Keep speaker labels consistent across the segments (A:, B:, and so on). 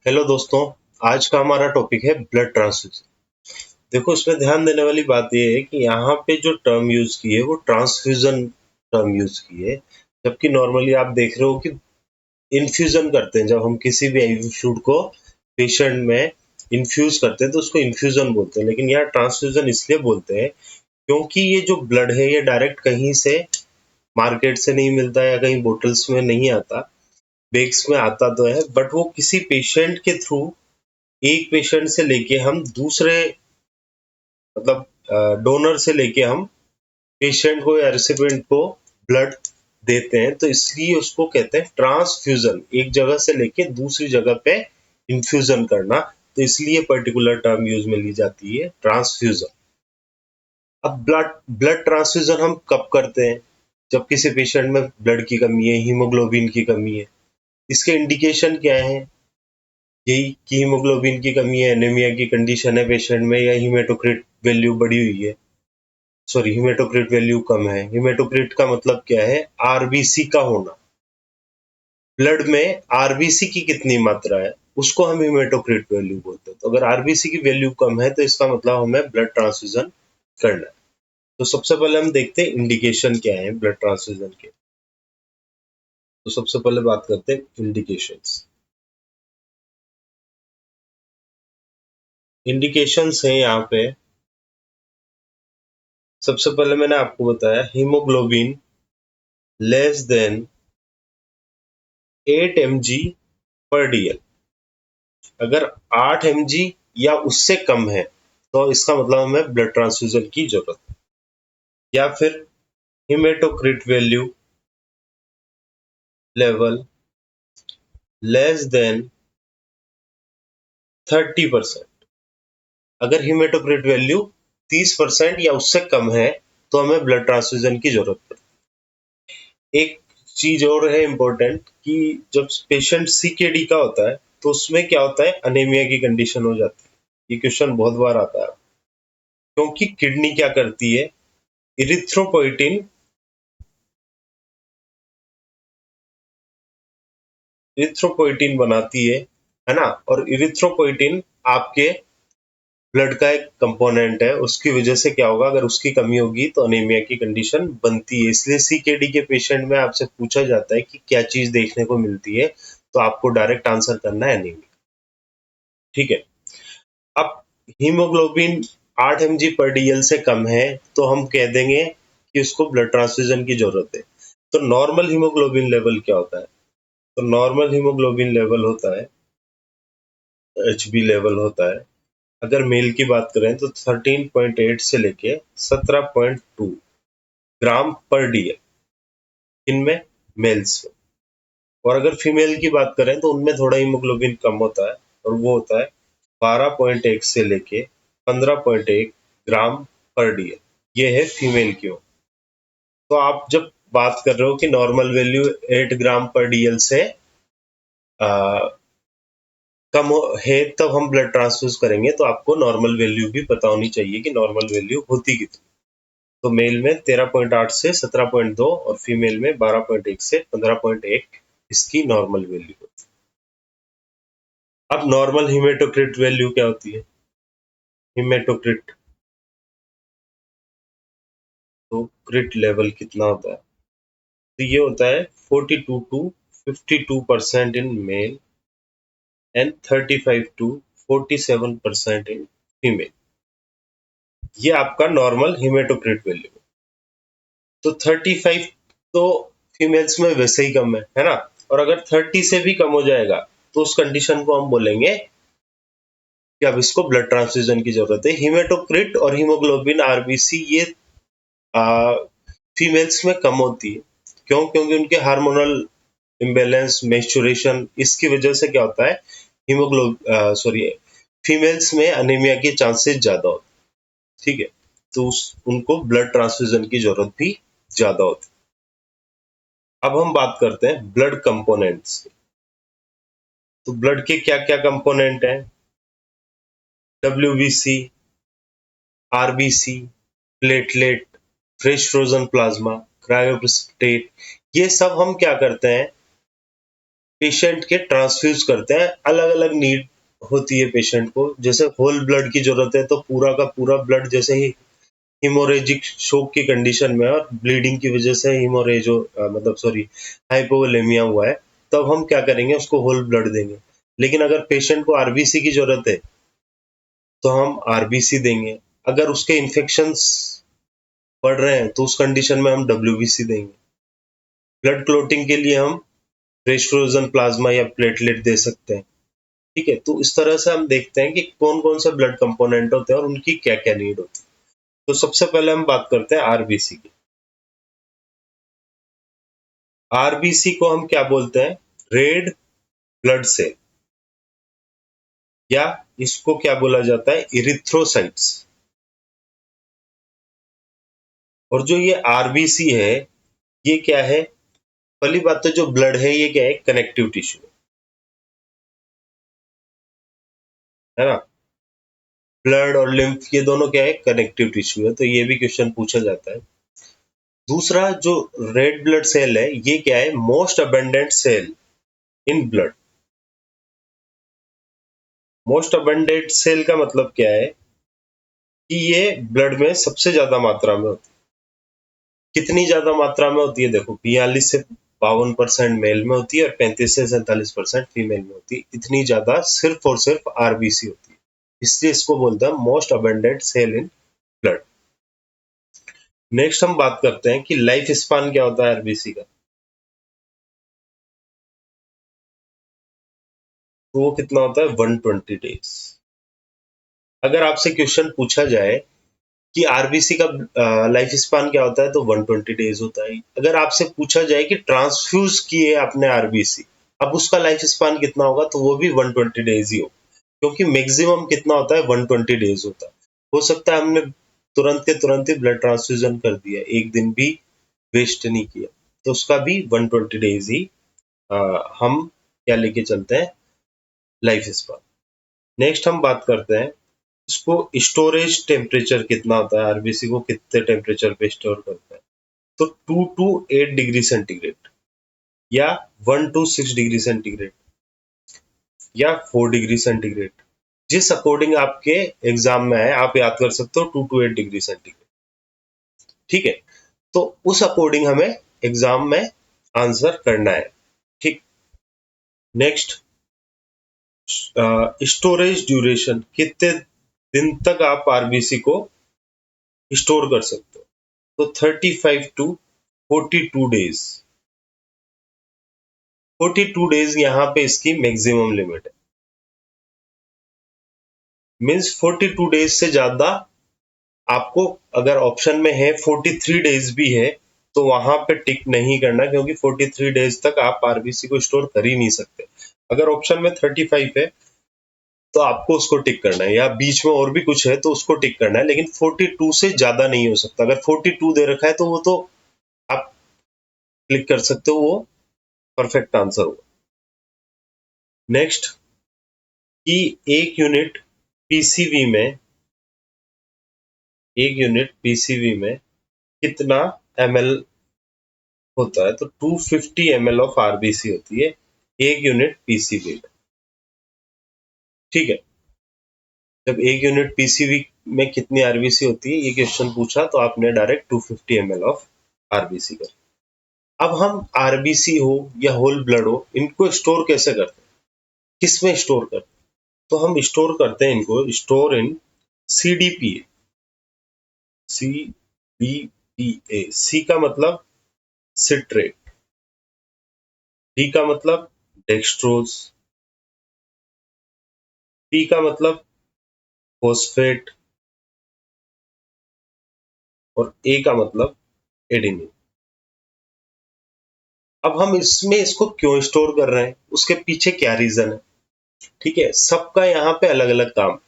A: Hello दोस्तों। आज का हमारा टॉपिक है ब्लड ट्रांसफ्यूजन। देखो, इसमें ध्यान देने वाली बात यह है कि यहाँ पे जो टर्म यूज की है वो ट्रांसफ्यूजन टर्म यूज की है, जबकि नॉर्मली आप देख रहे हो कि इन्फ्यूजन करते हैं। जब हम किसी भी आईवी फ्लूइड को पेशेंट में इन्फ्यूज करते हैं तो उसको इन्फ्यूजन बोलते हैं, लेकिन यहाँ ट्रांसफ्यूजन इसलिए बोलते हैं क्योंकि ये जो ब्लड है ये डायरेक्ट कहीं से मार्केट से नहीं मिलता या कहीं बोटल्स में नहीं आता। बेग्स में आता तो है, बट वो किसी पेशेंट के थ्रू, एक पेशेंट से लेके हम दूसरे, मतलब डोनर से लेके हम पेशेंट को या रेसिपिएंट को ब्लड देते हैं, तो इसलिए उसको कहते हैं ट्रांसफ्यूजन। एक जगह से लेके दूसरी जगह पे इन्फ्यूजन करना, तो इसलिए पर्टिकुलर टर्म यूज में ली जाती है ट्रांसफ्यूजन। अब ब्लड ब्लड ट्रांसफ्यूजन हम कब करते हैं? जब किसी पेशेंट में ब्लड की कमी है, हीमोग्लोबिन की कमी है। इसके इंडिकेशन क्या है? यही कि हीमोग्लोबिन की कमी है, एनीमिया की कंडीशन है पेशेंट में, या हीमेटोक्रिट वैल्यू बढ़ी हुई है, सॉरी हीमेटोक्रिट वैल्यू कम है। हीमेटोक्रिट का मतलब क्या है? आरबीसी का होना। ब्लड में आरबीसी की कितनी मात्रा है उसको हम हीमेटोक्रिट वैल्यू बोलते हैं। तो अगर आरबीसी की वैल्यू कम है तो इसका मतलब हमें ब्लड ट्रांसफ्यूजन करना है। तो सबसे पहले हम देखते हैं इंडिकेशन क्या है ब्लड ट्रांसफ्यूजन के। तो सबसे पहले बात करते हैं इंडिकेशंस। इंडिकेशंस है यहाँ पे। सबसे पहले मैंने आपको बताया हीमोग्लोबिन लेस देन 8 mg पर डीएल। अगर 8 mg या उससे कम है तो इसका मतलब हमें ब्लड ट्रांसफ्यूजन की जरूरत है। या फिर haematocrit value level less than 30%। अगर हेमेटोक्रिट वैल्यू 30% या उससे कम है तो हमें ब्लड ट्रांसफ्यूजन की जरूरत पड़ती है। एक चीज और है इंपॉर्टेंट कि जब पेशेंट सीकेडी का होता है तो उसमें क्या होता है, अनेमिया की कंडीशन हो जाती है। ये क्वेश्चन बहुत बार आता है, क्योंकि किडनी क्या करती है, इरिथ्रोपोइटिन इरिथ्रोपोइटिन बनाती है ना। और इरिथ्रोपोइटिन आपके ब्लड का एक कंपोनेंट है। उसकी वजह से क्या होगा, अगर उसकी कमी होगी तो अनीमिया की कंडीशन बनती है। इसलिए सीकेडी के पेशेंट में आपसे पूछा जाता है कि क्या चीज देखने को मिलती है, तो आपको डायरेक्ट आंसर करना है अनीमिया। ठीक है। अब हीमोग्लोबिन 8 mg पर डीएल से कम है तो हम कह देंगे कि उसको ब्लड ट्रांसफ्यूजन की जरूरत है। तो नॉर्मल हीमोग्लोबिन लेवल क्या होता है? तो नॉर्मल हीमोग्लोबिन लेवल होता है, एचबी लेवल होता है, अगर मेल की बात करें तो 13.8 से लेके 17.2 ग्राम पर डीएल, इनमें मेल्स में। और अगर फीमेल की बात करें तो उनमें थोड़ा हीमोग्लोबिन कम होता है, और वो होता है 12.1 से लेके 15.1 ग्राम पर डीएल। ये है फीमेल की ओर। तो आप जब बात कर रहे हो कि नॉर्मल वैल्यू 8 ग्राम पर डीएल से कम है तब हम ब्लड ट्रांसफ्यूज करेंगे, तो आपको नॉर्मल वैल्यू भी पता होनी चाहिए कि नॉर्मल वैल्यू होती कितनी। तो मेल में 13.8 से 17.2 और फीमेल में 12.1 से 15.1 इसकी नॉर्मल वैल्यू होती है। अब नॉर्मल हीमेटोक्रिट वैल्यू क्या होती है? हीमेटोक्रिट, तो क्रिट लेवल कितना होता है? तो ये होता है 42 to 52% in male and 35 to 47% in female. ये आपका नॉर्मल हीमेटोक्रिट वैल्यू। तो 35 तो फीमेल्स में वैसे ही कम है ना। और अगर 30 से भी कम हो जाएगा तो उस कंडीशन को हम बोलेंगे कि अब इसको ब्लड ट्रांसफ्यूजन की जरूरत है। हीमेटोक्रिट और हीमोग्लोबिन आरबीसी ये फीमेल्स में कम होती है। क्यों? क्योंकि उनके हार्मोनल इम्बेलेंस, मेंस्ट्रुएशन, इसकी वजह से क्या होता है, सॉरी, फीमेल्स में अनीमिया के चांसेस ज्यादा होते हैं। ठीक है। तो उनको ब्लड ट्रांसफ्यूजन की जरूरत भी ज्यादा होती है। अब हम बात करते हैं ब्लड कंपोनेंट्स। तो ब्लड के क्या क्या कंपोनेंट हैं? WBC, RBC, platelet, fresh frozen plasma, cryoprecipitate, ये सब हम क्या करते हैं, पेशेंट के ट्रांसफ्यूज करते हैं। अलग अलग नीड होती है पेशेंट को, जैसे होल ब्लड की जरूरत है तो पूरा का पूरा ब्लड, जैसे ही हिमोरेजिक शोक की कंडीशन में और ब्लीडिंग की वजह से हिमोरेजो मतलब सॉरी हाइपोवोलेमिया हुआ है, तब हम क्या करेंगे, उसको होल ब्लड देंगे। लेकिन अगर पेशेंट को आरबीसी की जरूरत है तो हम आरबीसी देंगे। अगर उसके इन्फेक्शंस बढ़ रहे हैं तो उस कंडीशन में हम डब्ल्यूबीसी देंगे। ब्लड क्लोटिंग के लिए हम फ्रेश फ्रोजन प्लाज्मा या प्लेटलेट दे सकते हैं। ठीक है, तो इस तरह से हम देखते हैं कि कौन कौन से ब्लड कंपोनेंट होते हैं और उनकी क्या क्या नीड होती है। तो सबसे पहले हम बात करते हैं आरबीसी की। आरबीसी को हम क्या बोलते हैं, रेड ब्लड सेल, या इसको क्या बोला जाता है, इरिथ्रोसाइट्स। और जो ये आरबीसी है, ये क्या है, पहली बात तो जो ब्लड है ये क्या है, कनेक्टिव टिश्यू है ना। ब्लड और लिम्फ ये दोनों क्या है, कनेक्टिव टिश्यू है, तो ये भी क्वेश्चन पूछा जाता है। दूसरा जो रेड ब्लड सेल है, ये क्या है, most abundant cell in blood. Most abundant cell का मतलब क्या है कि ये ब्लड में सबसे ज्यादा मात्रा में होती है। कितनी ज्यादा मात्रा में होती है, देखो 42 से 52% मेल में होती है और 35 से 47% फीमेल में होती है। इतनी ज्यादा सिर्फ और सिर्फ आरबीसी होती है, इसलिए इसको बोलते हैं most abundant cell in blood. Next हम बात करते हैं कि लाइफ स्पान क्या होता है आरबीसी का। तो वो कितना होता है, 120 डेज। अगर आपसे क्वेश्चन पूछा जाए कि आरबीसी का लाइफ स्पान क्या होता है, तो 120 डेज होता है। अगर आपसे पूछा जाए कि ट्रांसफ्यूज किए आपने आरबीसी, अब उसका लाइफ स्पान कितना होगा, तो वो भी 120 डेज ही हो, क्योंकि मैक्सिमम कितना होता है, 120 डेज होता है। हो सकता है हमने तुरंत के तुरंत ही ब्लड ट्रांसफ्यूजन कर दिया, एक दिन भी वेस्ट नहीं किया, तो उसका भी 120 डेज ही हम क्या लेके चलते हैं, लाइफ स्पान। नेक्स्ट हम बात करते हैं इसको, स्टोरेज टेम्परेचर कितना होता है, आरबीसी को कितने टेम्परेचर पे स्टोर करता है। तो 2 to 8 डिग्री सेंटीग्रेड, या 1 to 6 डिग्री सेंटीग्रेड, या 4 डिग्री सेंटीग्रेड। जिस अकॉर्डिंग आपके एग्जाम में है आप याद कर सकते हो, 2 to 8 डिग्री सेंटीग्रेड। ठीक है, तो उस अकॉर्डिंग हमें एग्जाम में आंसर करना है। ठीक। नेक्स्ट, स्टोरेज ड्यूरेशन, कितने दिन तक आप आरबीसी को स्टोर कर सकते हो। तो 35 to 42 डेज। 42 डेज यहाँ पे इसकी मैक्सिमम लिमिट है। मीन्स 42 डेज से ज्यादा आपको, अगर ऑप्शन में है 43 डेज भी है, तो वहां पे टिक नहीं करना, क्योंकि 43 डेज तक आप आरबीसी को स्टोर कर ही नहीं सकते। अगर ऑप्शन में 35 है तो आपको उसको टिक करना है, या बीच में और भी कुछ है तो उसको टिक करना है, लेकिन 42 से ज्यादा नहीं हो सकता। अगर 42 दे रखा है तो वो तो आप क्लिक कर सकते हो, वो परफेक्ट आंसर होगा। नेक्स्ट, कि एक यूनिट पीसीवी में, एक यूनिट पीसीवी में कितना एमएल होता है, तो 250 ml ऑफ आरबीसी होती है एक यूनिट पीसीवी में। ठीक है, जब एक यूनिट पीसीवी में कितनी आरबीसी होती है ये क्वेश्चन पूछा, तो आपने डायरेक्ट 250 ml ऑफ आरबीसी कर। अब हम आरबीसी हो या होल ब्लड हो, इनको स्टोर कैसे करते हैं, किसमें स्टोर करते हैं, तो हम स्टोर करते हैं इनको, स्टोर इन सीडीपीए। सीडीपीए, सी का मतलब सिट्रेट, डी का मतलब डेक्सट्रोज, पी का मतलब फोस्फेट, और ए का मतलब एडेनिन। अब हम इसमें इसको क्यों स्टोर कर रहे हैं, उसके पीछे क्या रीजन है। ठीक है, सबका यहाँ पे अलग अलग काम।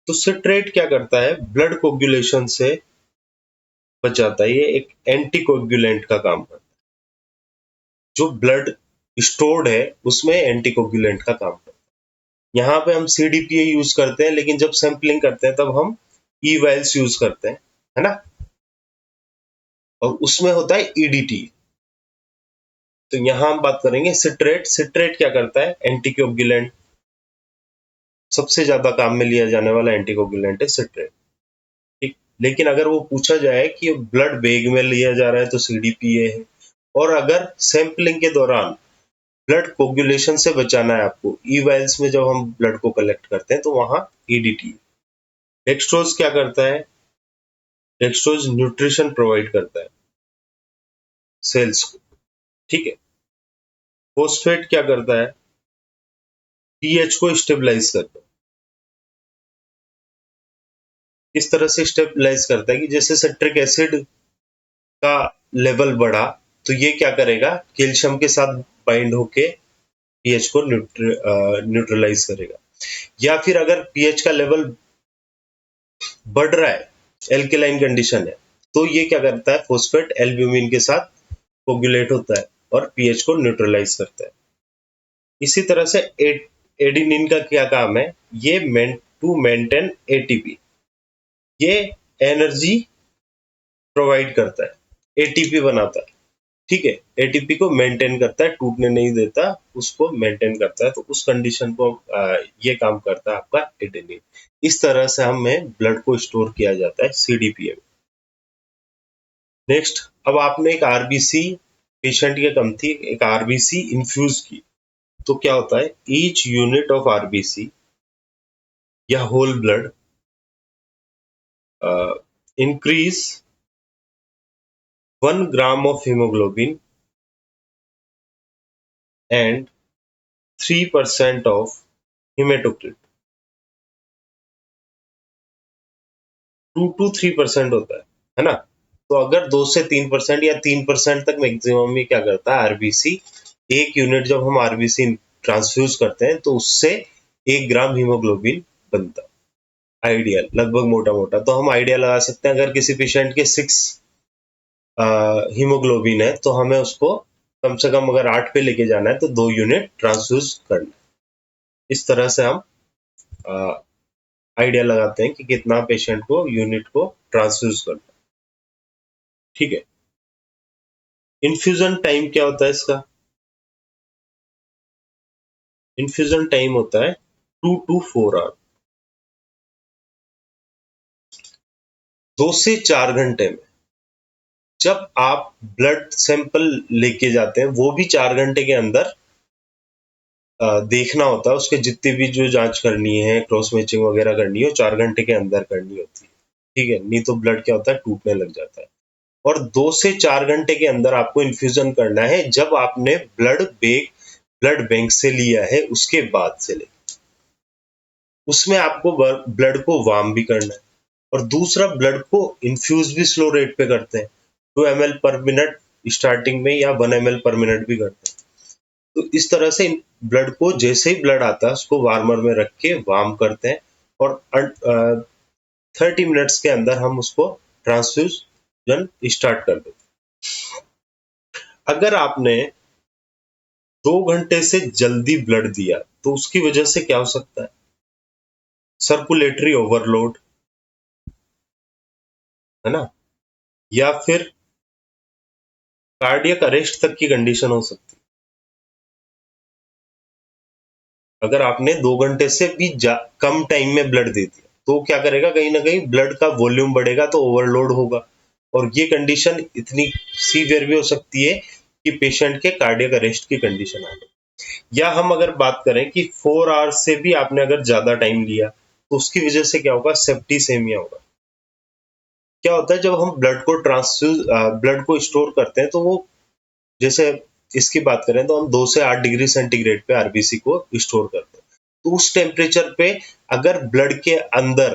A: तो सिट्रेट क्या करता है, ब्लड कोगुलेशन से बचाता है, ये एक एंटी कोगुलेंट का काम करता है। जो ब्लड स्टोर्ड है उसमें एंटी कोगुलेंट का काम करता है। यहाँ पे हम सीडीपीए यूज करते हैं, लेकिन जब सैंपलिंग करते हैं तब हम ई वाइल्स यूज करते हैं, है ना। और उसमें होता है ईडीटी। तो यहाँ हम बात करेंगे सिट्रेट। सिट्रेट क्या करता है? एंटीकोगुलेंट, सबसे ज्यादा काम में लिया जाने वाला एंटीकोगुलेंट है सिट्रेट। ठीक, लेकिन अगर वो पूछा जाए कि ब्लड बैग में लिया जा रहा है तो सीडीपीए है, और अगर सैंपलिंग के दौरान ब्लड कोगुलेशन से बचाना है आपको, ई वायल्स में जब हम ब्लड को कलेक्ट करते हैं तो वहां ईडीटी। डेक्सट्रोज क्या करता है? डेक्सट्रोज न्यूट्रिशन प्रोवाइड करता है सेल्स को। ठीक है। फोस्फेट क्या करता है? पीएच को स्टेबलाइज करता है। किस तरह से स्टेबलाइज करता है कि जैसे सिट्रिक एसिड का लेवल बढ़ा तो ये क्या करेगा? कैल्शियम के साथ बाइंड होके पीएच को न्यूट्रलाइज करेगा। या फिर अगर पीएच का लेवल बढ़ रहा है, एल्केलाइन कंडीशन है, तो ये क्या करता है? फोस्फेट एल्ब्यूमिन के साथ कोगुलेट होता है और पीएच को न्यूट्रलाइज करता है। इसी तरह से एडिनिन का क्या काम है? ये टू मेंटेन एटीपी, ये एनर्जी प्रोवाइड करता है, एटीपी बनाता है। ठीक है, एटीपी को मेंटेन करता है, टूटने नहीं देता, उसको मेंटेन करता है। तो उस कंडीशन को ये काम करता है आपका एडेनिन। इस तरह से हमें ब्लड को स्टोर किया जाता है सीडीपीए में। नेक्स्ट, अब आपने एक आरबीसी पेशेंट की कम थी, एक आरबीसी इन्फ्यूज की, तो क्या होता है? ईच यूनिट ऑफ आरबीसी या whole blood increase 1 gram of haemoglobin and 3% of haematocrit. 2 to 3% होता है ना? तो अगर 2 से 3% या 3% तक मैक्सिमम में क्या करता है आरबीसी, एक यूनिट जब हम आरबीसी ट्रांसफ्यूज करते हैं तो उससे 1 ग्राम हीमोग्लोबिन बनता है। आइडियल, लगभग मोटा मोटा तो हम आइडिया लगा सकते हैं, अगर किसी पेशेंट के 6 हीमोग्लोबिन है तो हमें उसको कम से कम अगर 8 पे लेके जाना है तो 2 यूनिट ट्रांसफ्यूज करना है। इस तरह से हम आइडिया लगाते हैं कि कितना पेशेंट को यूनिट को ट्रांसफ्यूज करना है। ठीक है। इन्फ्यूजन टाइम क्या होता है इसका? इन्फ्यूजन टाइम होता है 2 to 4 आवर, 2 से 4 घंटे में। जब आप ब्लड सैंपल लेके जाते हैं वो भी 4 घंटे के अंदर देखना होता है, उसके जितनी भी जो जांच करनी है, क्रॉस मैचिंग वगैरह करनी है, 4 घंटे के अंदर करनी होती है। ठीक है, नहीं तो ब्लड क्या होता है? टूटने लग जाता है। और 2 से 4 घंटे के अंदर आपको इन्फ्यूजन करना है जब आपने ब्लड बैंक से लिया है उसके बाद से ले। उसमें आपको ब्लड को वार्म भी करना है, और दूसरा ब्लड को इन्फ्यूज भी स्लो रेट पे करते हैं, 2 ml/मिनट स्टार्टिंग में या 1 ml/मिनट भी करते हैं। तो इस तरह से ब्लड को जैसे ही ब्लड आता है उसको वार्मर में रख के वार्म करते हैं, और 30 मिनट्स के अंदर हम उसको ट्रांसफ्यूजन स्टार्ट कर देते हैं। अगर आपने 2 घंटे से जल्दी ब्लड दिया तो उसकी वजह से क्या हो सकता है? सर्कुलेटरी ओवरलोड, है ना, या फिर कार्डियक अरेस्ट तक की कंडीशन हो सकती है। अगर आपने 2 घंटे से भी कम टाइम में ब्लड दे दिया तो क्या करेगा? कहीं ना कहीं ब्लड का वॉल्यूम बढ़ेगा तो ओवरलोड होगा, और ये कंडीशन इतनी सीवियर भी हो सकती है कि पेशेंट के कार्डियक अरेस्ट की कंडीशन आ जाए। या हम अगर बात करें कि 4 आवर्स से भी आपने अगर ज्यादा टाइम लिया तो उसकी वजह से क्या होगा? सेप्टिसेमिया होगा। क्या होता है? जब हम ब्लड को स्टोर करते हैं तो वो, जैसे इसकी बात करें तो हम 2 से 8 डिग्री सेंटीग्रेड पे आरबीसी को स्टोर करते हैं। तो उस टेम्परेचर पे अगर ब्लड के अंदर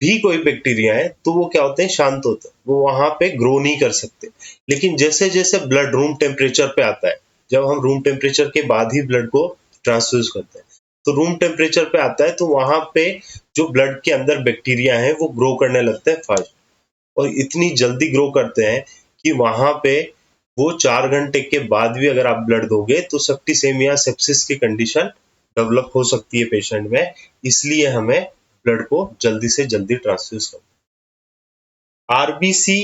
A: भी कोई बैक्टीरिया है तो वो क्या होते हैं? शांत होते हैं, वो वहां पे ग्रो नहीं कर सकते। लेकिन जैसे जैसे ब्लड रूम टेम्परेचर पे आता है, जब हम रूम टेम्परेचर के बाद ही ब्लड को ट्रांसफ्यूज करते हैं, तो रूम टेम्परेचर पे आता है तो वहां पे जो ब्लड के अंदर बैक्टीरिया है वो ग्रो करने लगते हैं फास्ट, और इतनी जल्दी ग्रो करते हैं कि वहां पे वो 4 घंटे के बाद भी अगर आप ब्लड दोगे तो सेप्टिसेमिया सेप्सिस की कंडीशन डेवलप हो सकती है पेशेंट में। इसलिए हमें ब्लड को जल्दी से जल्दी ट्रांसफ्यूज करना। आरबीसी,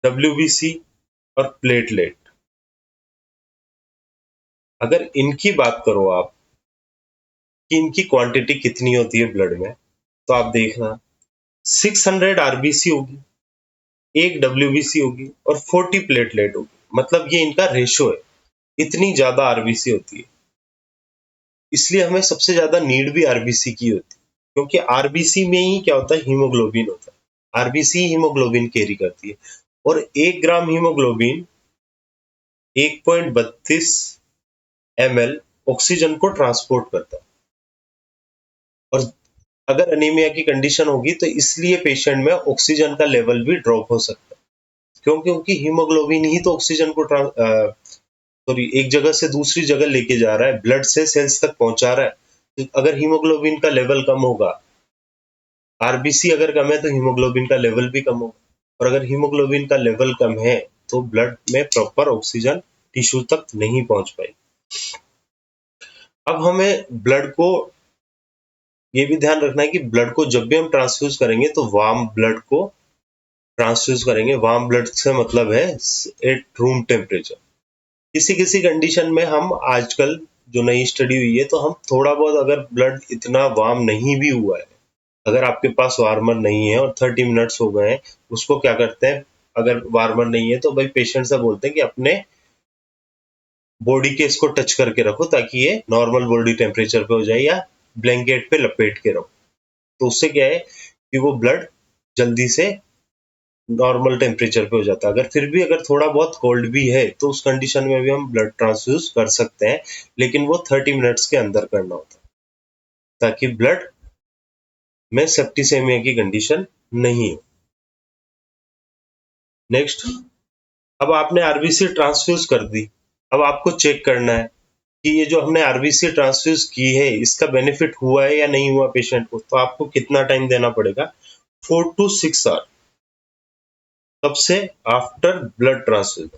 A: डब्ल्यूबीसी और प्लेटलेट, अगर इनकी बात करो आप कि इनकी क्वांटिटी कितनी होती है ब्लड में, तो आप देखना 600 आरबीसी होगी, एक डब्ल्यूबीसी होगी और 40 प्लेटलेट होगी। मतलब ये इनका रेशो है, इतनी ज्यादा आरबीसी होती है। इसलिए हमें सबसे ज्यादा नीड भी आरबीसी की होती है, क्योंकि आरबीसी में ही क्या होता है, हीमोग्लोबिन होता है। आरबीसी हीमोग्लोबिन कैरी करती है और 1 ग्राम हीमोग्लोबिन 1.32 ml ऑक्सीजन को ट्रांसपोर्ट करता है। और अगर अनीमिया की कंडीशन होगी तो इसलिए पेशेंट में ऑक्सीजन का लेवल भी ड्रॉप हो सकता है, क्योंकि हीमोग्लोबिन ही तो ऑक्सीजन को सॉरी एक जगह से दूसरी जगह लेके जा रहा है, ब्लड से सेल्स तक पहुंचा रहा है। तो अगर हीमोग्लोबिन का लेवल कम होगा, आरबीसी अगर कम है तो हीमोग्लोबिन का लेवल भी कम होगा, और अगर हीमोग्लोबिन का लेवल कम है तो ब्लड में प्रॉपर ऑक्सीजन टिश्यू तक नहीं पहुंच पाएगी। अब हमें ब्लड को ये भी ध्यान रखना है कि ब्लड को जब भी हम ट्रांसफ्यूज करेंगे तो वार्म ब्लड को ट्रांसफ्यूज करेंगे। वार्म ब्लड से मतलब है एट रूम टेम्परेचर। किसी किसी कंडीशन में हम आजकल जो नई स्टडी हुई है, तो हम थोड़ा बहुत अगर ब्लड इतना वार्म नहीं भी हुआ है, अगर आपके पास वार्मर नहीं है और 30 मिनट्स हो गए हैं, उसको क्या करते हैं, अगर वार्मर नहीं है तो भाई पेशेंट से बोलते हैं कि अपने बॉडी के इसको टच करके रखो ताकि ये नॉर्मल बॉडी टेम्परेचर पे हो जाए, या ब्लैंकेट पे लपेट के रखो। तो उससे क्या है कि वो ब्लड जल्दी से नॉर्मल टेम्परेचर पे हो जाता है। अगर फिर भी अगर थोड़ा बहुत कोल्ड भी है तो उस कंडीशन में भी हम ब्लड ट्रांसफ्यूज कर सकते हैं, लेकिन वो 30 मिनट्स के अंदर करना होता है ताकि ब्लड में सेप्टिसेमिया की कंडीशन नहीं हो। नेक्स्ट, अब आपने आरबीसी ट्रांसफ्यूज कर दी। अब आपको चेक करना है कि ये जो हमने आरबीसी ट्रांसफ्यूज की है इसका बेनिफिट हुआ है या नहीं हुआ पेशेंट को। तो आपको कितना टाइम देना पड़ेगा, 4 to 6 आवर, तब से आफ्टर ब्लड ट्रांसफ्यूजन।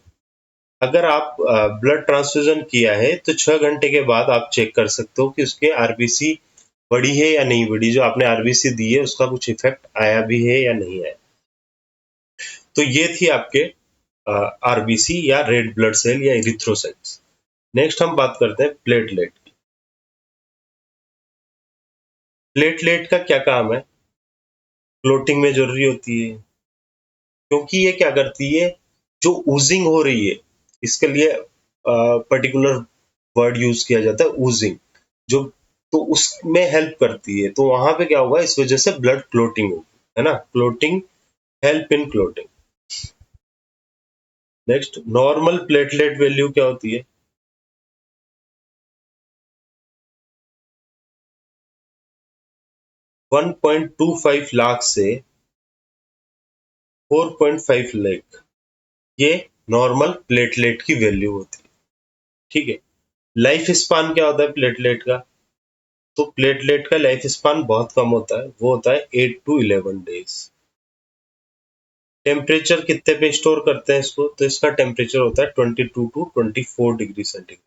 A: अगर आप ब्लड ट्रांसफ्यूजन किया है तो 6 घंटे के बाद आप चेक कर सकते हो कि उसके आरबीसी बढ़ी है या नहीं बढ़ी। जो आपने आरबीसी दी है उसका कुछ इफेक्ट आया भी है या नहीं आया। तो ये थी आपके आरबीसी या रेड ब्लड सेल या इरिथ्रोसाइट्स। नेक्स्ट हम बात करते हैं प्लेटलेट की। प्लेटलेट का क्या काम है, क्लोटिंग में जरूरी होती है, क्योंकि ये क्या करती है, जो ऊजिंग हो रही है, इसके लिए पर्टिकुलर वर्ड यूज किया जाता है, ऊजिंग, जो तो उसमें हेल्प करती है। तो वहां पे क्या होगा, इस वजह से ब्लड क्लोटिंग होगी, है ना, clotting, help in clotting. Next, normal platelet value क्या होती है, 1.25 लाख से 4.5 लाख, ये नॉर्मल प्लेटलेट की वैल्यू होती है। ठीक है। लाइफ स्पान क्या होता है प्लेटलेट का, तो प्लेटलेट का लाइफ स्पान बहुत कम होता है, वो होता है 8 to 11 डेज। टेम्परेचर कितने पे स्टोर करते हैं इसको, तो इसका टेम्परेचर होता है 22 to 24 डिग्री सेंटीग्रेड।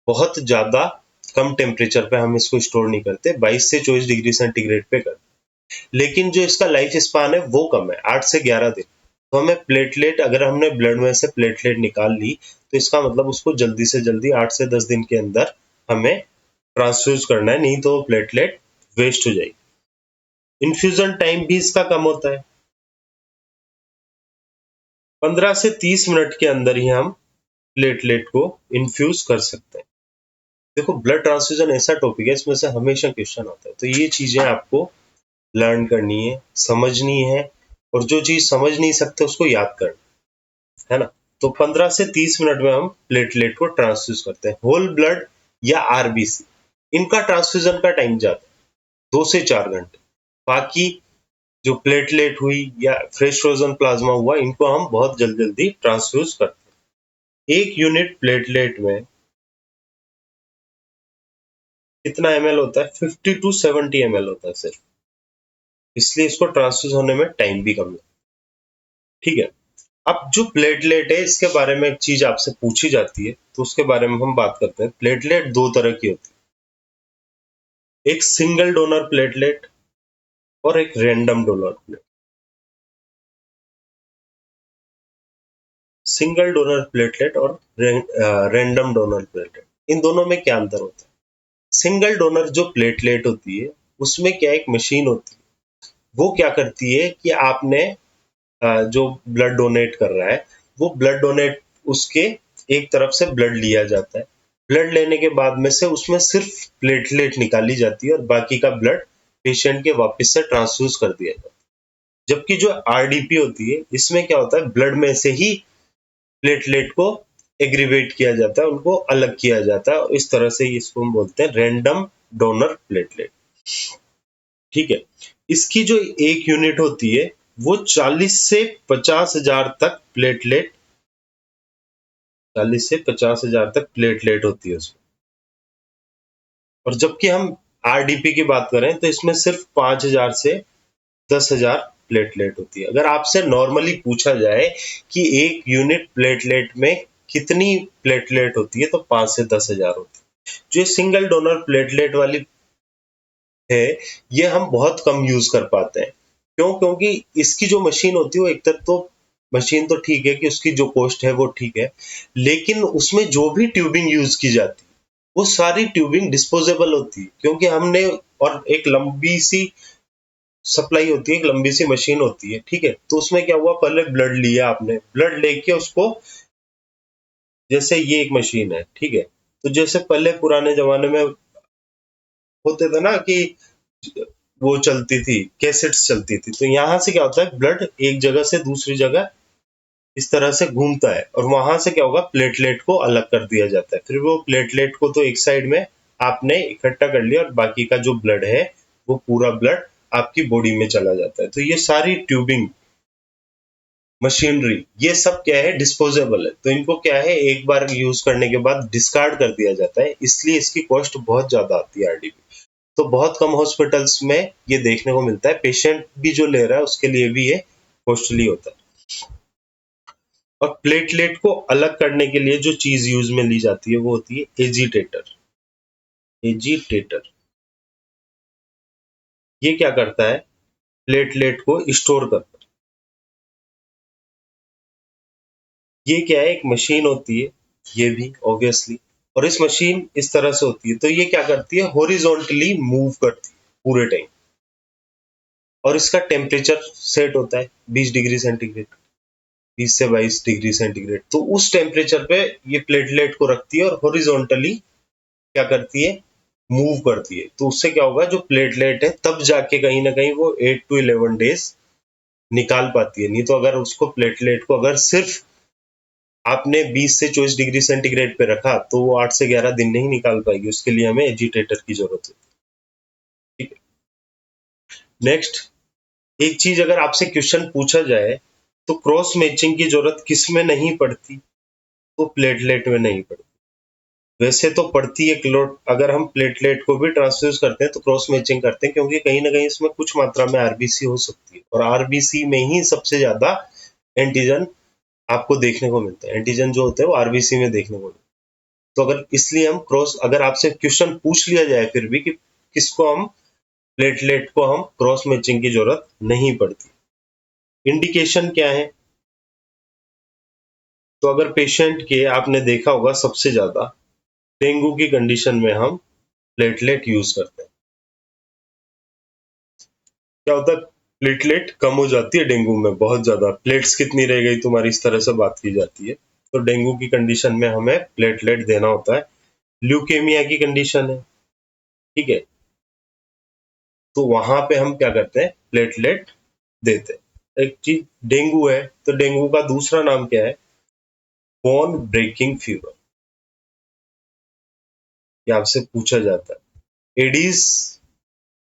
A: बहुत ज्यादा कम टेम्परेचर पे हम इसको स्टोर नहीं करते, 22 से 24 डिग्री सेंटीग्रेड पे करते हैं। लेकिन जो इसका लाइफ स्पान है वो कम है, 8 से 11 दिन। तो हमें प्लेटलेट, अगर हमने ब्लड में से प्लेटलेट निकाल ली तो इसका मतलब उसको जल्दी से जल्दी 8 से 10 दिन के अंदर हमें ट्रांसफ्यूज करना है, नहीं तो प्लेटलेट वेस्ट हो जाएगी। इन्फ्यूजन टाइम भी इसका कम होता है, 15 से 30 मिनट के अंदर ही हम प्लेटलेट को इन्फ्यूज कर सकते हैं। देखो, ब्लड ट्रांसफ्यूजन ऐसा टॉपिक है, इसमें से हमेशा क्वेश्चन आता है, तो ये चीजें आपको लर्न करनी है, समझनी है, और जो चीज समझ नहीं सकते उसको याद करना है ना। तो 15 से 30 मिनट में हम प्लेटलेट को ट्रांसफ्यूज करते हैं। होल ब्लड या आरबीसी, इनका ट्रांसफ्यूजन का टाइम ज्यादा है, 2 से 4 घंटे। बाकी जो प्लेटलेट हुई या फ्रेश फ्रोजन प्लाज्मा हुआ, इनको हम बहुत जल्दी जल्दी ट्रांसफ्यूज करते हैं। 1 यूनिट प्लेटलेट में कितना ml होता है, 50 to 70 ml होता है सिर्फ, इसलिए इसको ट्रांसफ्यूज होने में टाइम भी कम लगता है। ठीक है। अब जो प्लेटलेट है इसके बारे में एक चीज आपसे पूछी जाती है, तो उसके बारे में हम बात करते हैं। प्लेटलेट दो तरह की होती है, एक सिंगल डोनर प्लेटलेट और एक random donor plate. Single donor platelet और रैंडम डोनर प्लेटलेट, इन दोनों में क्या अंतर होता है? सिंगल डोनर जो प्लेटलेट होती है उसमें क्या एक मशीन होती है, वो क्या करती है कि आपने जो ब्लड डोनेट कर रहा है वो ब्लड डोनेट उसके एक तरफ से ब्लड लिया जाता है, ब्लड लेने के बाद में से उसमें सिर्फ प्लेटलेट निकाली जाती है और बाकी का ब्लड पेशेंट के वापस से ट्रांसफ्यूज कर दिया जाता है। जबकि जो आरडीपी होती है इसमें क्या होता है, ब्लड में से ही प्लेटलेट को एग्रीवेट किया जाता है, उनको अलग किया जाता है और इस तरह से इसको हम बोलते हैं रैंडम डोनर प्लेटलेट। ठीक है, इसकी जो एक यूनिट होती है वो 40 से 50,000 तक प्लेटलेट, 40 से 50,000 तक प्लेटलेट होती है उसमें। और जबकि हम आरडीपी की बात करें तो इसमें सिर्फ 5,000 से 10,000 प्लेटलेट होती है। अगर आपसे नॉर्मली पूछा जाए कि एक यूनिट प्लेटलेट में कितनी प्लेटलेट होती है तो 5 से 10,000 होती है। जो सिंगल डोनर प्लेटलेट वाली है ये हम बहुत कम यूज कर पाते हैं। क्यों? क्योंकि इसकी जो मशीन होती है वो एक तरह तो मशीन तो ठीक है कि उसकी जो कॉस्ट है वो ठीक है, लेकिन उसमें जो भी ट्यूबिंग यूज की जाती है वो सारी ट्यूबिंग डिस्पोजेबल होती है, क्योंकि हमने, और एक लंबी सी सप्लाई होती है, एक लंबी सी मशीन होती है, ठीक है। तो उसमें क्या हुआ, पहले ब्लड लिया आपने, ब्लड लेके उसको, जैसे ये एक मशीन है, ठीक है, तो जैसे पहले पुराने जमाने में होते थे ना कि वो चलती थी, कैसेट्स चलती थी, तो यहाँ से क्या होता है, ब्लड एक जगह से दूसरी जगह इस तरह से घूमता है और वहां से क्या होगा, प्लेटलेट को अलग कर दिया जाता है। फिर वो प्लेटलेट को तो एक साइड में आपने इकट्ठा कर लिया और बाकी का जो ब्लड है वो पूरा ब्लड आपकी बॉडी में चला जाता है। तो ये सारी ट्यूबिंग, मशीनरी, ये सब क्या है, डिस्पोजेबल है, तो इनको क्या है, एक बार यूज करने के बाद डिस्कार्ड कर दिया जाता है, इसलिए इसकी कॉस्ट बहुत ज्यादा आती है आरडीपी। तो बहुत कम हॉस्पिटल्स में ये देखने को मिलता है, पेशेंट भी जो ले रहा है उसके लिए भी ये कॉस्टली होता है। और प्लेटलेट को अलग करने के लिए जो चीज यूज में ली जाती है वो होती है एजिटेटर। एजिटेटर ये क्या करता है, प्लेटलेट को स्टोर करता है। ये क्या है, एक मशीन होती है, ये भी ऑब्वियसली, और इस मशीन इस तरह से होती है, तो ये क्या करती है, हॉरिजॉन्टली मूव करती है पूरे टाइम, और इसका टेम्परेचर सेट होता है 20 डिग्री सेंटीग्रेड, 20 से 22 डिग्री सेंटीग्रेड। तो उस टेम्परेचर पे ये प्लेटलेट को रखती है और हॉरिजॉन्टली क्या करती है, मूव करती है। तो उससे क्या होगा, जो प्लेटलेट है तब जाके कहीं ना कहीं वो 8 to 11 डेज निकाल पाती है। नहीं तो अगर उसको, प्लेटलेट को अगर सिर्फ आपने 20 से 24 डिग्री सेंटीग्रेड पे रखा तो वो 8 से 11 दिन नहीं निकाल पाएगी, उसके लिए हमें एजिटेटर की जरूरत है। ठीक है, नेक्स्ट, एक चीज अगर आपसे क्वेश्चन पूछा जाए तो क्रॉस मैचिंग की जरूरत किस में नहीं पड़ती, तो प्लेटलेट में नहीं पड़ती। वैसे तो पड़ती है क्लोट, अगर हम प्लेटलेट को भी ट्रांसफ्यूज करते हैं तो क्रॉस मैचिंग करते हैं, क्योंकि कहीं ना कहीं इसमें कुछ मात्रा में आरबीसी हो सकती है, और आरबीसी में ही सबसे ज्यादा एंटीजन आपको देखने को मिलता है। एंटीजन जो होते हैं वो आरबीसी में देखने को मिलता है। तो अगर, इसलिए हम क्रॉस, अगर आपसे क्वेश्चन पूछ लिया जाए फिर भी कि किसको हम, प्लेटलेट को हम क्रॉस मैचिंग की जरूरत नहीं पड़ती। इंडिकेशन क्या है, तो अगर पेशेंट के, आपने देखा होगा सबसे ज्यादा डेंगू की कंडीशन में हम प्लेटलेट यूज करते हैं। क्या होता है, प्लेटलेट कम हो जाती है डेंगू में, बहुत ज्यादा, प्लेट्स कितनी रह गई तुम्हारी, इस तरह से बात की जाती है। तो डेंगू की कंडीशन में हमें प्लेटलेट देना होता है। ल्यूकेमिया की कंडीशन है, ठीक है, तो वहां पे हम क्या करते हैं, प्लेटलेट देते हैं। एक चीज, डेंगू है तो डेंगू का दूसरा नाम क्या है, बोन ब्रेकिंग फीवर, ये आपसे पूछा जाता है। एडीज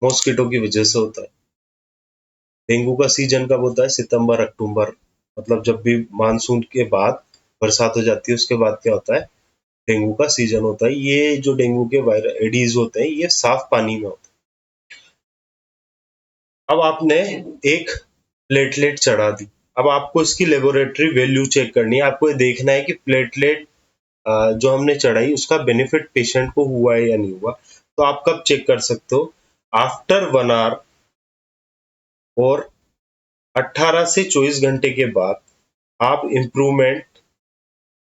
A: मॉस्किटो की वजह से होता है। डेंगू का सीजन कब होता है, सितंबर अक्टूबर, मतलब जब भी मानसून के बाद बरसात हो जाती है उसके बाद क्या होता है, डेंगू का सीजन होता है। ये जो डेंगू के वायरस एडीज होते हैं ये साफ पानी में होते हैं। अब आपने एक प्लेटलेट चढ़ा दी, अब आपको इसकी लेबोरेटरी वैल्यू चेक करनी है, आपको ये देखना है कि प्लेटलेट जो हमने चढ़ाई उसका बेनिफिट पेशेंट को हुआ है या नहीं हुआ। तो आप कब चेक कर सकते हो, आफ्टर 1 आवर और 18 से 24 घंटे के बाद आप इम्प्रूवमेंट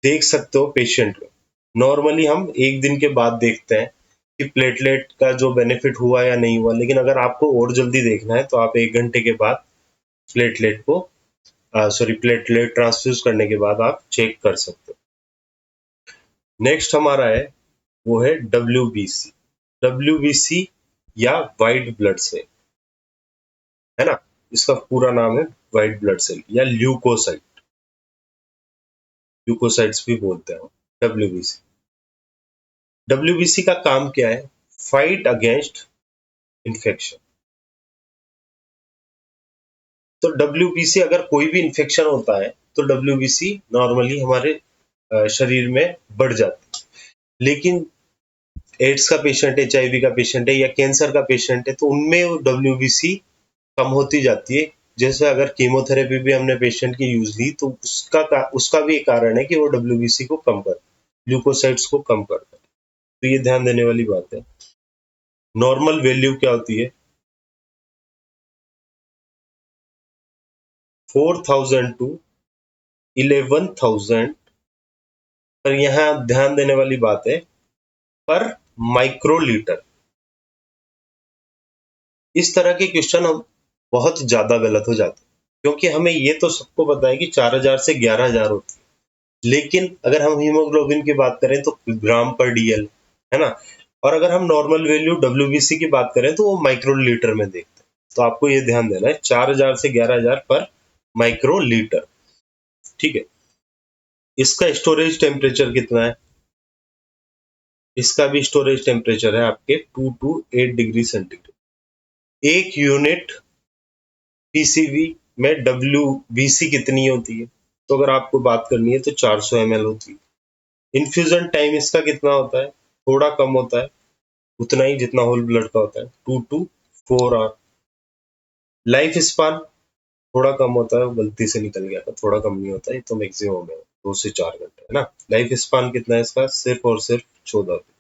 A: देख सकते हो पेशेंट में। नॉर्मली हम एक दिन के बाद देखते हैं कि प्लेटलेट का जो बेनिफिट हुआ या नहीं हुआ, लेकिन अगर आपको और जल्दी देखना है तो आप 1 घंटे के बाद प्लेटलेट ट्रांसफ्यूज करने के बाद आप चेक कर सकते हो। नेक्स्ट हमारा है वो है WBC। WBC या वाइट ब्लड सेल, है ना, इसका पूरा नाम है वाइट ब्लड सेल या ल्यूकोसाइट, ल्यूकोसाइट्स भी बोलते हैं WBC। WBC का काम क्या है? Fight against infection. तो WBC अगर कोई भी इन्फेक्शन होता है तो WBC नॉर्मली हमारे शरीर में बढ़ जाती है। लेकिन एड्स का पेशेंट, HIV का पेशेंट है या कैंसर का पेशेंट है तो उनमें WBC कम होती जाती है। जैसे अगर कीमोथेरेपी भी हमने पेशेंट की यूज ली तो उसका भी एक कारण है कि वो WBC को कम कर, ल्यूकोसाइट्स को कम करता है। तो ये ध्यान देने वाली बात है। नॉर्मल वैल्यू क्या होती है? 4000 टू 11,000, पर यहाँ ध्यान देने वाली बात है पर माइक्रोलीटर। इस तरह के क्वेश्चन हम बहुत ज्यादा गलत हो जाते हैं, क्योंकि हमें ये तो सबको पता है कि 4000 से 11,000 होती है, लेकिन अगर हम हीमोग्लोबिन की बात करें तो ग्राम पर DL, है ना, और अगर हम नॉर्मल वैल्यू WBC की बात करें तो वो माइक्रोलीटर में देखते हैं। तो आपको ये ध्यान देना है 4000 से 11,000 पर माइक्रोलीटर, ठीक है। इसका स्टोरेज टेम्परेचर कितना है? इसका भी स्टोरेज टेम्परेचर है आपके 2 to 8 डिग्री सेंटीग्रेड। एक यूनिट PCV में WBC कितनी होती है? तो अगर आपको बात करनी है तो 400 ml होती है। इन्फ्यूजन टाइम इसका कितना होता है? थोड़ा कम होता है, उतना ही जितना होल ब्लड का होता है, 2 to 4 आवर। लाइफ स्पान थोड़ा कम होता है, वो गलती से निकल गया था, थोड़ा कम नहीं होता है, तो मैक्सिमम है 2 से 4 घंटे, है ना। लाइफ स्पान कितना है इसका? सिर्फ और सिर्फ 14 दिन।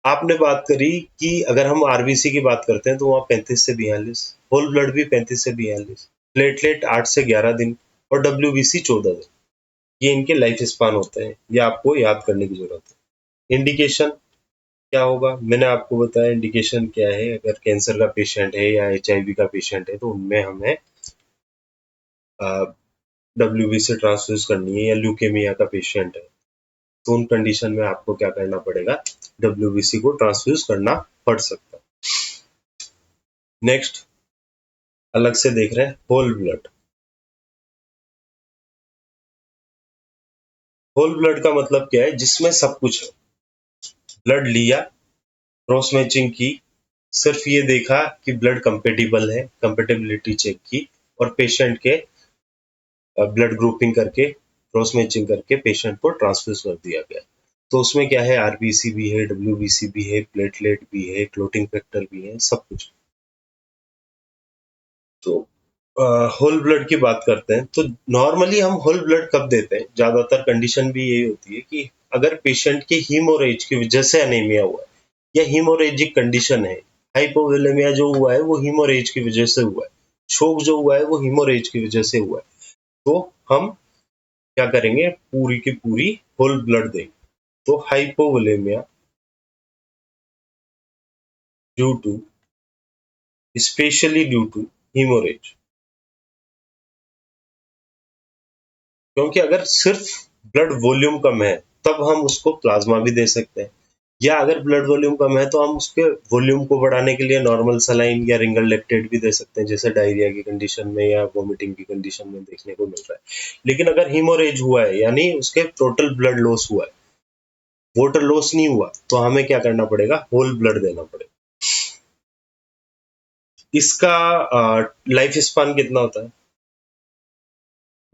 A: आपने बात करी कि अगर हम RBC की बात करते हैं तो वहाँ 35 से 42, होल ब्लड भी 35 से 42, प्लेटलेट 8 से 11 दिन और WBC 14 दिन। ये इनके लाइफ स्पान होते हैं, ये आपको याद करने की जरूरत है। इंडिकेशन क्या होगा? मैंने आपको बताया इंडिकेशन क्या है। अगर कैंसर का पेशेंट है या HIV का पेशेंट है तो उनमें हमें WBC ट्रांसफ्यूज करनी है, या ल्यूकेमिया का पेशेंट है तो उन कंडीशन में आपको क्या करना पड़ेगा? WBC को ट्रांसफ्यूज करना पड़ सकता है। नेक्स्ट अलग से देख रहे हैं होल ब्लड। होल ब्लड का मतलब क्या है? जिसमें सब कुछ है। ब्लड लिया, क्रॉस मैचिंग की, सिर्फ ये देखा कि ब्लड कंपेटिबल है, कंपेटिबिलिटी चेक की, और पेशेंट के ब्लड ग्रुपिंग करके, क्रॉस मैचिंग करके पेशेंट को ट्रांसफ्यूज कर दिया गया। तो उसमें क्या है? RBC भी है, WBC भी है, प्लेटलेट भी है, क्लोटिंग फैक्टर भी है, सब कुछ। तो होल ब्लड की बात करते हैं तो नॉर्मली हम होल ब्लड कब देते हैं? ज्यादातर कंडीशन भी यही होती है कि अगर पेशेंट के हीमोरेज की वजह से अनीमिया हुआ है या हीमोरेजिक कंडीशन है। हाइपोवोलेमिया जो हुआ है वो हीमोरेज की वजह से हुआ है, शोक जो हुआ है वो हीमोरेज की वजह से हुआ है, तो हम क्या करेंगे? पूरी की पूरी होल ब्लड देंगे। तो hypovolaemia due to, specially due to haemorrhage, क्योंकि अगर सिर्फ ब्लड वॉल्यूम कम है तब हम उसको प्लाज्मा भी दे सकते हैं, या अगर ब्लड वॉल्यूम कम है तो हम उसके वॉल्यूम को बढ़ाने के लिए नॉर्मल सलाइन या रिंगल लेक्टेट भी दे सकते हैं, जैसे डायरिया की कंडीशन में या वोमिटिंग की कंडीशन में देखने को मिल रहा है। लेकिन अगर हीमोरेज हुआ है यानी उसके टोटल ब्लड लॉस हुआ है, वाटर लॉस नहीं हुआ, तो हमें क्या करना पड़ेगा? होल ब्लड देना पड़ेगा। इसका लाइफ स्पान कितना होता है?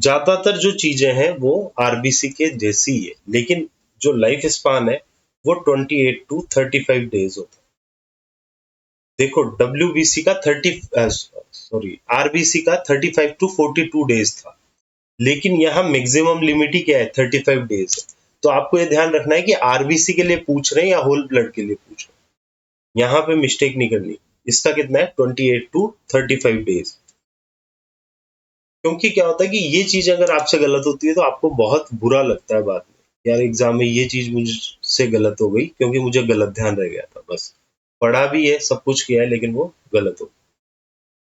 A: ज्यादातर जो चीजें हैं वो RBC के जैसी ही है, लेकिन जो लाइफ स्पान है वो 28 to 35 डेज होता है। देखो WBC का RBC का 35 to 42 डेज था, लेकिन यहाँ मैक्सिमम लिमिट ही क्या है? 35 डेज है। तो आपको ये ध्यान रखना है कि RBC के लिए पूछ रहे हैं या होल ब्लड के लिए पूछ रहे हैं, यहाँ पे मिस्टेक नहीं करनी। इसका कितना है? 28 to 35 डेज। क्योंकि क्या होता है कि ये चीज अगर आपसे गलत होती है तो आपको बहुत बुरा लगता है बाद में, यार एग्जाम में ये चीज मुझसे गलत हो गई क्योंकि मुझे गलत ध्यान रह गया था, बस पढ़ा भी है, सब कुछ किया है, लेकिन वो गलत हो।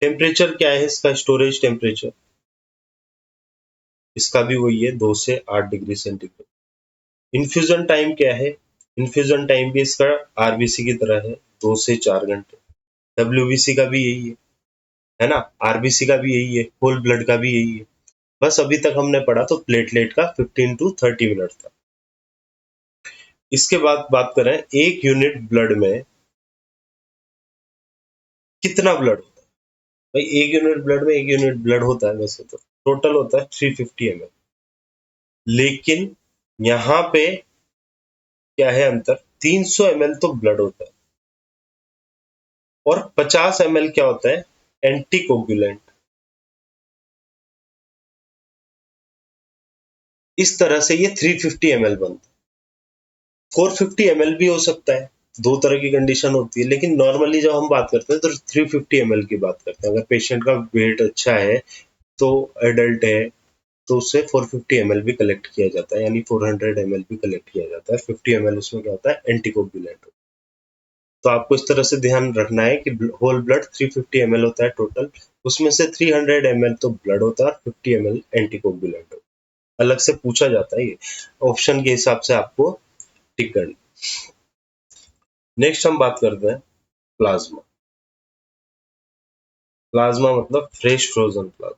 A: टेम्परेचर क्या है इसका, स्टोरेज टेम्परेचर, इसका भी वही है, 2 से 8 डिग्री सेंटीग्रेड। इन्फ्यूजन टाइम क्या है, इन्फ्यूजन टाइम भी इसका आरबीसी की तरह है, 2 से 4 घंटे। डब्ल्यूबीसी का भी यही है ना, आरबीसी का भी यही है, होल ब्लड का भी यही है। बस अभी तक हमने पढ़ा तो प्लेटलेट का 15 to 30 मिनट था। इसके बाद बात करें, एक यूनिट ब्लड में कितना ब्लड होता है। भाई एक यूनिट ब्लड में, एक यूनिट ब्लड होता है वैसे तो टोटल होता है 350 ml, लेकिन यहाँ पे क्या है अंतर, 300 ml तो ब्लड होता है और 50 ml क्या होता है, एंटीकोगुलेंट। इस तरह से ये 350 ml बनता है। 450 ml भी हो सकता है, दो तरह की कंडीशन होती है, लेकिन नॉर्मली जब हम बात करते हैं तो 350 ml की बात करते हैं। अगर पेशेंट का वेट अच्छा है, तो एडल्ट है, तो उससे 450 ml भी कलेक्ट किया जाता है, यानी 400 ml भी कलेक्ट किया जाता है। 50 ml उसमें क्या होता है, एंटीकोगुलेंट। तो आपको इस तरह से ध्यान रखना है कि होल ब्लड 350 ml होता है टोटल, उसमें से 300 ml तो ब्लड होता है और 50 ml एंटीकोगुलेंट होता है। अलग से पूछा जाता है, ये ऑप्शन के हिसाब से आपको टिक करना। नेक्स्ट हम बात करते हैं प्लाज्मा। प्लाज्मा मतलब फ्रेश फ्रोजन प्लाज्मा।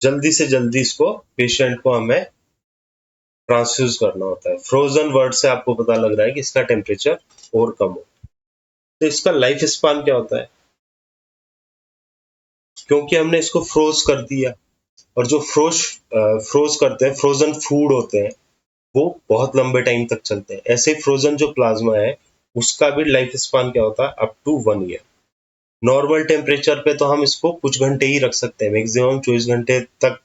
A: जल्दी से जल्दी इसको पेशेंट को हमें ट्रांसफ्यूज करना होता है। फ्रोजन वर्ड से आपको पता लग रहा है कि इसका टेम्परेचर और कम हो। तो इसका लाइफ स्पान क्या होता है, क्योंकि हमने इसको फ्रोज कर दिया, और जो फ्रोज करते हैं, फ्रोजन फूड होते हैं, वो बहुत लंबे टाइम तक चलते हैं। ऐसे ही फ्रोजन जो प्लाज्मा है, उसका भी लाइफ स्पान क्या होता है, up to 1 year. Normal temperature पे तो हम इसको कुछ घंटे ही रख सकते हैं, मैक्सिमम 24 घंटे तक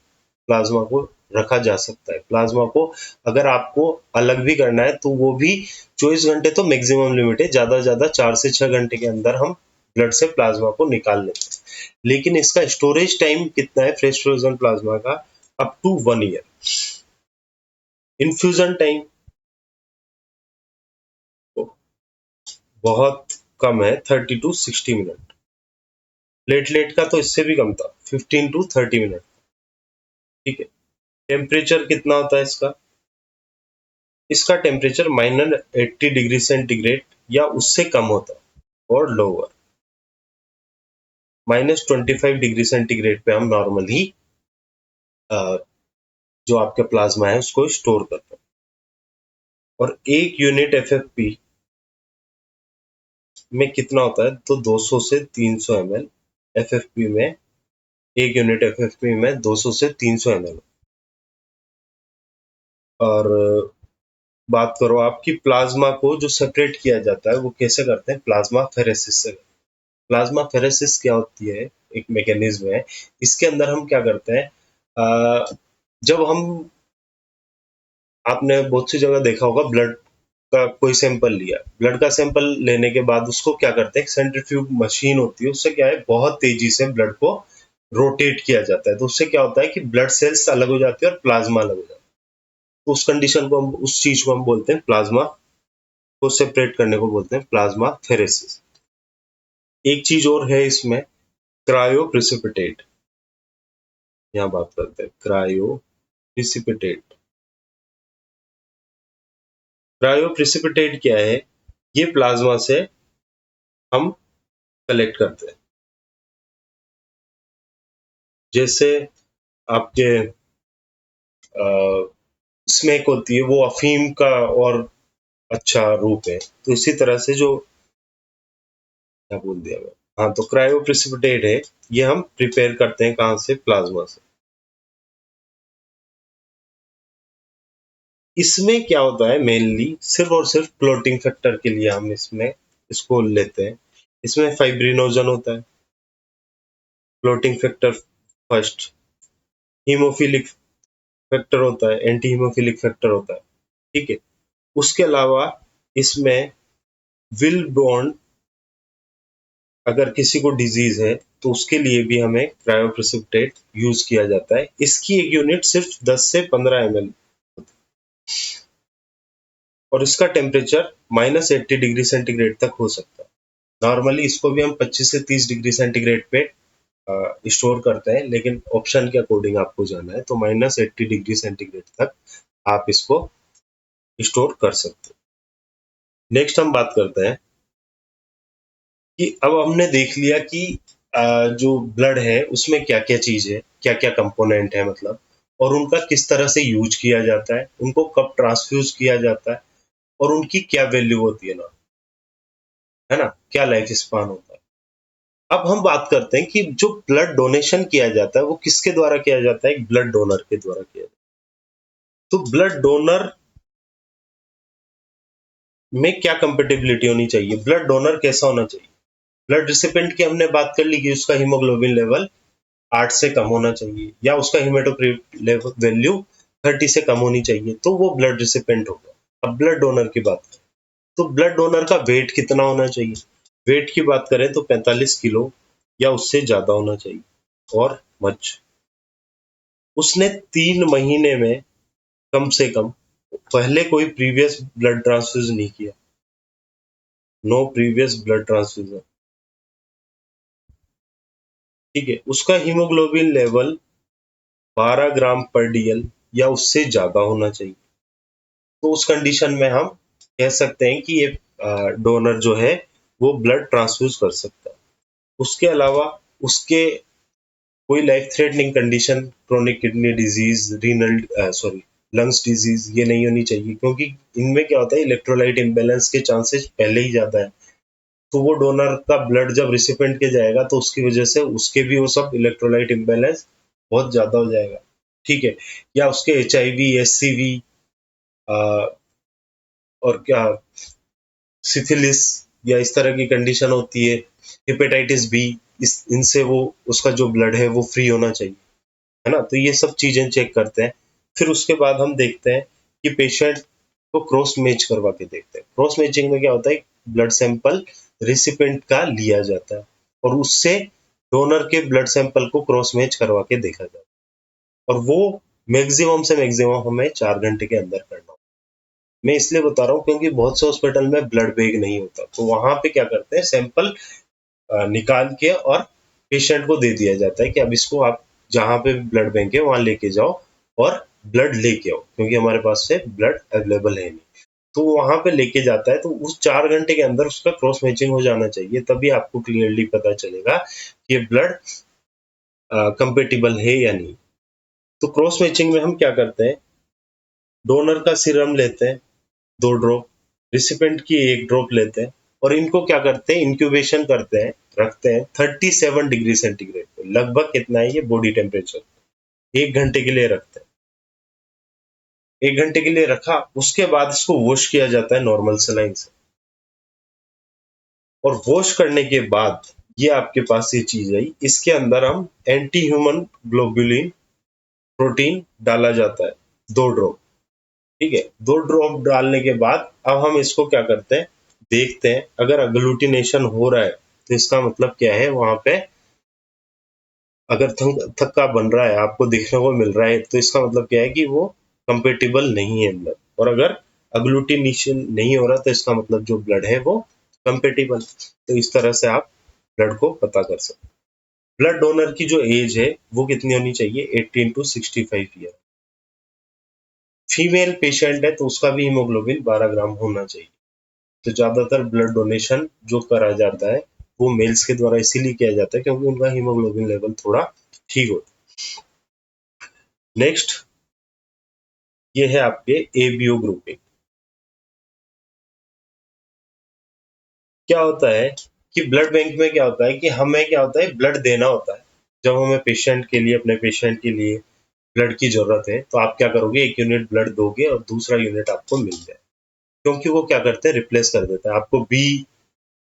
A: प्लाज्मा को रखा जा सकता है। प्लाज्मा को अगर आपको अलग भी करना है तो वो भी 24 घंटे तो मैक्सिमम लिमिट है, ज्यादा से ज्यादा 4 से 6 घंटे के अंदर हम ब्लड से प्लाज्मा को निकाल लेते हैं। लेकिन इसका स्टोरेज टाइम कितना है फ्रेश फ्रोजन प्लाज्मा का, up to 1 year. Infusion time बहुत कम है, 30 to 60 मिनट। प्लेटलेट का तो इससे भी कम था, 15 to 30 मिनट। ठीक है। टेम्परेचर कितना होता है इसका, इसका टेम्परेचर -80 डिग्री सेंटीग्रेड या उससे कम होता है और लोअर। -25 डिग्री सेंटीग्रेड पे हम नॉर्मली जो आपका प्लाज्मा है उसको स्टोर करते हैं। और एक यूनिट एफएफपी में कितना होता है, तो 200 से 300 ml एफएफपी में, एक यूनिट एफएफपी में 200 से 300 ml। और बात करो आपकी प्लाज्मा को जो सेपरेट किया जाता है वो कैसे करते हैं, प्लाज्मा फेरेसिस से। प्लाज्मा फेरेसिस क्या होती है, एक मैकेनिज्म है। इसके अंदर हम क्या करते हैं, जब हम, आपने बहुत सी जगह देखा होगा, ब्लड का कोई सैंपल लिया, ब्लड का सैंपल लेने के बाद उसको क्या करते हैं, सेंट्रीफ्यूज मशीन होती है, उससे क्या है, बहुत तेजी से ब्लड को रोटेट किया जाता है। तो उससे क्या होता है कि ब्लड सेल्स अलग हो जाती है और प्लाज्मा अलग हो जाता है। तो उस कंडीशन को हम, उस चीज को हम बोलते हैं, प्लाज्मा को सेपरेट करने को बोलते हैं प्लाज्मा फेरेसिस। एक चीज और है इसमें, क्रायो प्रिसिपिटेट। यहाँ बात करते हैं क्रायो प्रिसिपिटेट। क्रायो प्रिसिपिटेट क्या है, ये प्लाज्मा से हम कलेक्ट करते हैं। जैसे आपके स्मेक होती है, वो अफीम का और अच्छा रूप है, तो इसी तरह से जो, क्या बोल दिया मैं, हाँ, तो क्रायो प्रिसिपिटेट है, ये हम प्रिपेयर करते हैं कहाँ से, प्लाज्मा से। इसमें क्या होता है, मेनली सिर्फ और सिर्फ क्लोटिंग फैक्टर के लिए हम इसमें इसको लेते हैं। इसमें फाइब्रिनोजन होता है, clotting factor first, haemophilic factor होता है, एंटी हीमोफिलिक फैक्टर होता है। ठीक है। उसके अलावा इसमें विल बॉन्ड अगर किसी को डिजीज है तो उसके लिए भी हमें क्रायोप्रेसिपिटेट यूज किया जाता है। इसकी एक यूनिट सिर्फ 10 से 15 ml और इसका टेम्परेचर -80 डिग्री सेंटीग्रेड तक हो सकता है। नॉर्मली इसको भी हम 25 से 30 डिग्री सेंटीग्रेड पे स्टोर करते हैं, लेकिन ऑप्शन के अकॉर्डिंग आपको जाना है तो -80 डिग्री सेंटीग्रेड तक आप इसको स्टोर कर सकते हैं। नेक्स्ट हम बात करते हैं कि अब हमने देख लिया कि जो ब्लड है उसमें क्या क्या चीज है, क्या क्या कंपोनेंट है मतलब, और उनका किस तरह से यूज किया जाता है, उनको कब ट्रांसफ्यूज किया जाता है और उनकी क्या वैल्यू होती है ना, है ना, क्या लाइफ स्पान होता है। अब हम बात करते हैं कि जो ब्लड डोनेशन किया जाता है वो किसके द्वारा किया जाता है, एक ब्लड डोनर के द्वारा किया जाता है। तो ब्लड डोनर में क्या कंपेटिबिलिटी होनी चाहिए, ब्लड डोनर कैसा होना चाहिए। ब्लड रिसिपेंट की हमने बात कर ली कि उसका हीमोग्लोबिन लेवल 8 से कम होना चाहिए या उसका हीमेटोक्रिट लेवल वैल्यू 30 से कम होनी चाहिए, तो वो ब्लड रिसिपेंट होगा। अब ब्लड डोनर की बात करें तो ब्लड डोनर का वेट कितना होना चाहिए। वेट की बात करें तो 45 किलो या उससे ज्यादा होना चाहिए, और मच उसने 3 महीने में कम से कम पहले कोई प्रीवियस ब्लड ट्रांसफ्यूजन नहीं किया, नो प्रीवियस ब्लड ट्रांसफ्यूजन, ठीक है। उसका हीमोग्लोबिन लेवल 12 ग्राम पर डीएल या उससे ज्यादा होना चाहिए। तो उस कंडीशन में हम कह सकते हैं कि ये डोनर जो है वो ब्लड ट्रांसफ्यूज कर सकता है। उसके अलावा उसके कोई life threatening condition, chronic kidney disease, renal sorry lungs disease ये नहीं होनी चाहिए, क्योंकि इनमें क्या होता है इलेक्ट्रोलाइट इम्बेलेंस के चांसेस पहले ही ज्यादा है। तो वो डोनर का ब्लड जब रिसिपेंट के जाएगा तो उसकी वजह से उसके भी वो सब इलेक्ट्रोलाइट इम्बेलेंस बहुत ज्यादा हो जाएगा, ठीक है। या उसके HIV, SCV और क्या सिफिलिस या इस तरह की कंडीशन होती है, हेपेटाइटिस बी, इनसे वो उसका जो ब्लड है वो फ्री होना चाहिए, है ना। तो ये सब चीजें चेक करते हैं। फिर उसके बाद हम देखते हैं कि पेशेंट को क्रॉस मैच करवा के देखते हैं। क्रॉस मैचिंग में क्या होता है, ब्लड सैंपल रिसिपेंट का लिया जाता है और उससे डोनर के ब्लड सैंपल को क्रॉस मैच करवा के देखा जाता है, और वो मैक्सिमम से मैक्सिमम हमें 4 घंटे के अंदर करना होता है। मैं इसलिए बता रहा हूँ क्योंकि बहुत से हॉस्पिटल में ब्लड बैग नहीं होता, तो वहां पे क्या करते हैं सैंपल निकाल के और पेशेंट को दे दिया जाता है कि अब इसको आप जहाँ पे ब्लड बैंक है वहां लेके जाओ और ब्लड लेके आओ, क्योंकि हमारे पास से ब्लड अवेलेबल है नहीं। तो वहां पे लेके जाता है, तो उस 4 घंटे के अंदर उसका क्रॉस मैचिंग हो जाना चाहिए, तभी आपको क्लियरली पता चलेगा कि ये ब्लड कंपेटिबल है या नहीं। तो क्रॉस मैचिंग में हम क्या करते हैं, डोनर का सीरम लेते हैं 2 ड्रॉप, रिसिपेंट की 1 ड्रॉप लेते हैं और इनको क्या करते हैं इंक्यूबेशन करते हैं, रखते हैं 37 डिग्री सेंटीग्रेड पे। लगभग कितना है ये बॉडी टेम्परेचर, 1 घंटे के लिए रखते हैं। 1 घंटे के लिए रखा, उसके बाद इसको वॉश किया जाता है नॉर्मल सलाइन से, और वॉश करने के बाद ये आपके पास ये चीज आई, इसके अंदर हम एंटी ह्यूमन ग्लोबुलिन प्रोटीन डाला जाता है 2 ड्रॉप, ठीक है। 2 ड्रॉप डालने के बाद अब हम इसको क्या करते हैं, देखते हैं अगर अग्लूटिनेशन हो रहा है तो इसका मतलब क्या है, वहां पे अगर थक्का बन रहा है आपको देखने को मिल रहा है तो इसका मतलब क्या है कि वो कंपेटिबल नहीं है ब्लड, और अगर अग्लूटिनेशन नहीं हो रहा तो इसका मतलब जो ब्लड है वो कंपेटिबल। तो इस तरह से आप ब्लड को पता कर सकते हैं। ब्लड डोनर की जो एज है वो कितनी होनी चाहिए, 18 टू 65 ईयर। फीमेल पेशेंट है तो उसका भी हीमोग्लोबिन 12 ग्राम होना चाहिए। तो ज्यादातर ब्लड डोनेशन जो करा जाता है वो मेल्स के द्वारा इसीलिए किया जाता है क्योंकि उनका हीमोग्लोबिन लेवल थोड़ा ठीक होता है। नेक्स्ट ये है आपके एबीओ ग्रुपिंग। क्या होता है कि ब्लड बैंक में क्या होता है कि हमें क्या होता है ब्लड देना होता है। जब हमें पेशेंट के लिए, अपने पेशेंट के लिए ब्लड की जरूरत है तो आप क्या करोगे, 1 यूनिट ब्लड दोगे और दूसरा यूनिट आपको मिल जाए, क्योंकि वो क्या करते हैं रिप्लेस कर देते हैं। आपको बी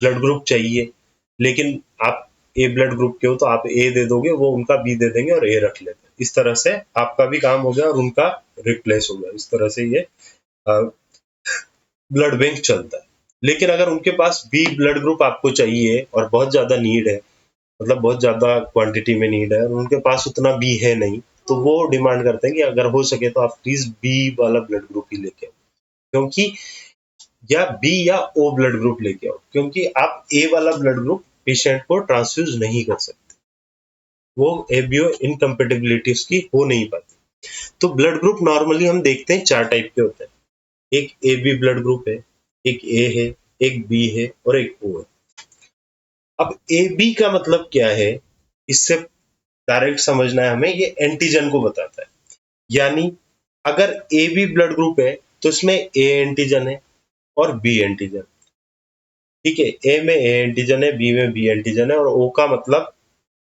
A: ब्लड ग्रुप चाहिए लेकिन आप ए ब्लड ग्रुप के हो तो आप ए दे दोगे, वो उनका बी दे देंगे और ए रख लेते हैं। इस तरह से आपका भी काम हो गया और उनका रिप्लेस हो गया। इस तरह से ये ब्लड बैंक चलता है। लेकिन अगर उनके पास बी ब्लड ग्रुप आपको चाहिए और बहुत ज्यादा नीड है, मतलब बहुत ज्यादा क्वांटिटी में नीड है और उनके पास उतना बी है नहीं, तो वो डिमांड करते हैं कि अगर हो सके तो आप प्लीज बी वाला ब्लड ग्रुप ही लेके आओ, क्योंकि या बी या ओ ब्लड ग्रुप लेके आओ, क्योंकि आप ए वाला ब्लड ग्रुप पेशेंट को ट्रांसफ्यूज नहीं कर सकते, वो एबीओ इनकम्पेटिबिलिटी उसकी हो नहीं पाती। तो ब्लड ग्रुप नॉर्मली हम देखते हैं 4 टाइप के होते हैं। एक ए बी ब्लड ग्रुप है, एक ए है, एक बी है और एक ओ है। अब ए बी का मतलब क्या है, इससे डायरेक्ट समझना है हमें, ये एंटीजन को बताता है। यानी अगर ए बी ब्लड ग्रुप है तो इसमें ए एंटीजन है और बी एंटीजन, ठीक है। ए में ए एंटीजन है, बी में बी एंटीजन है और ओ का मतलब,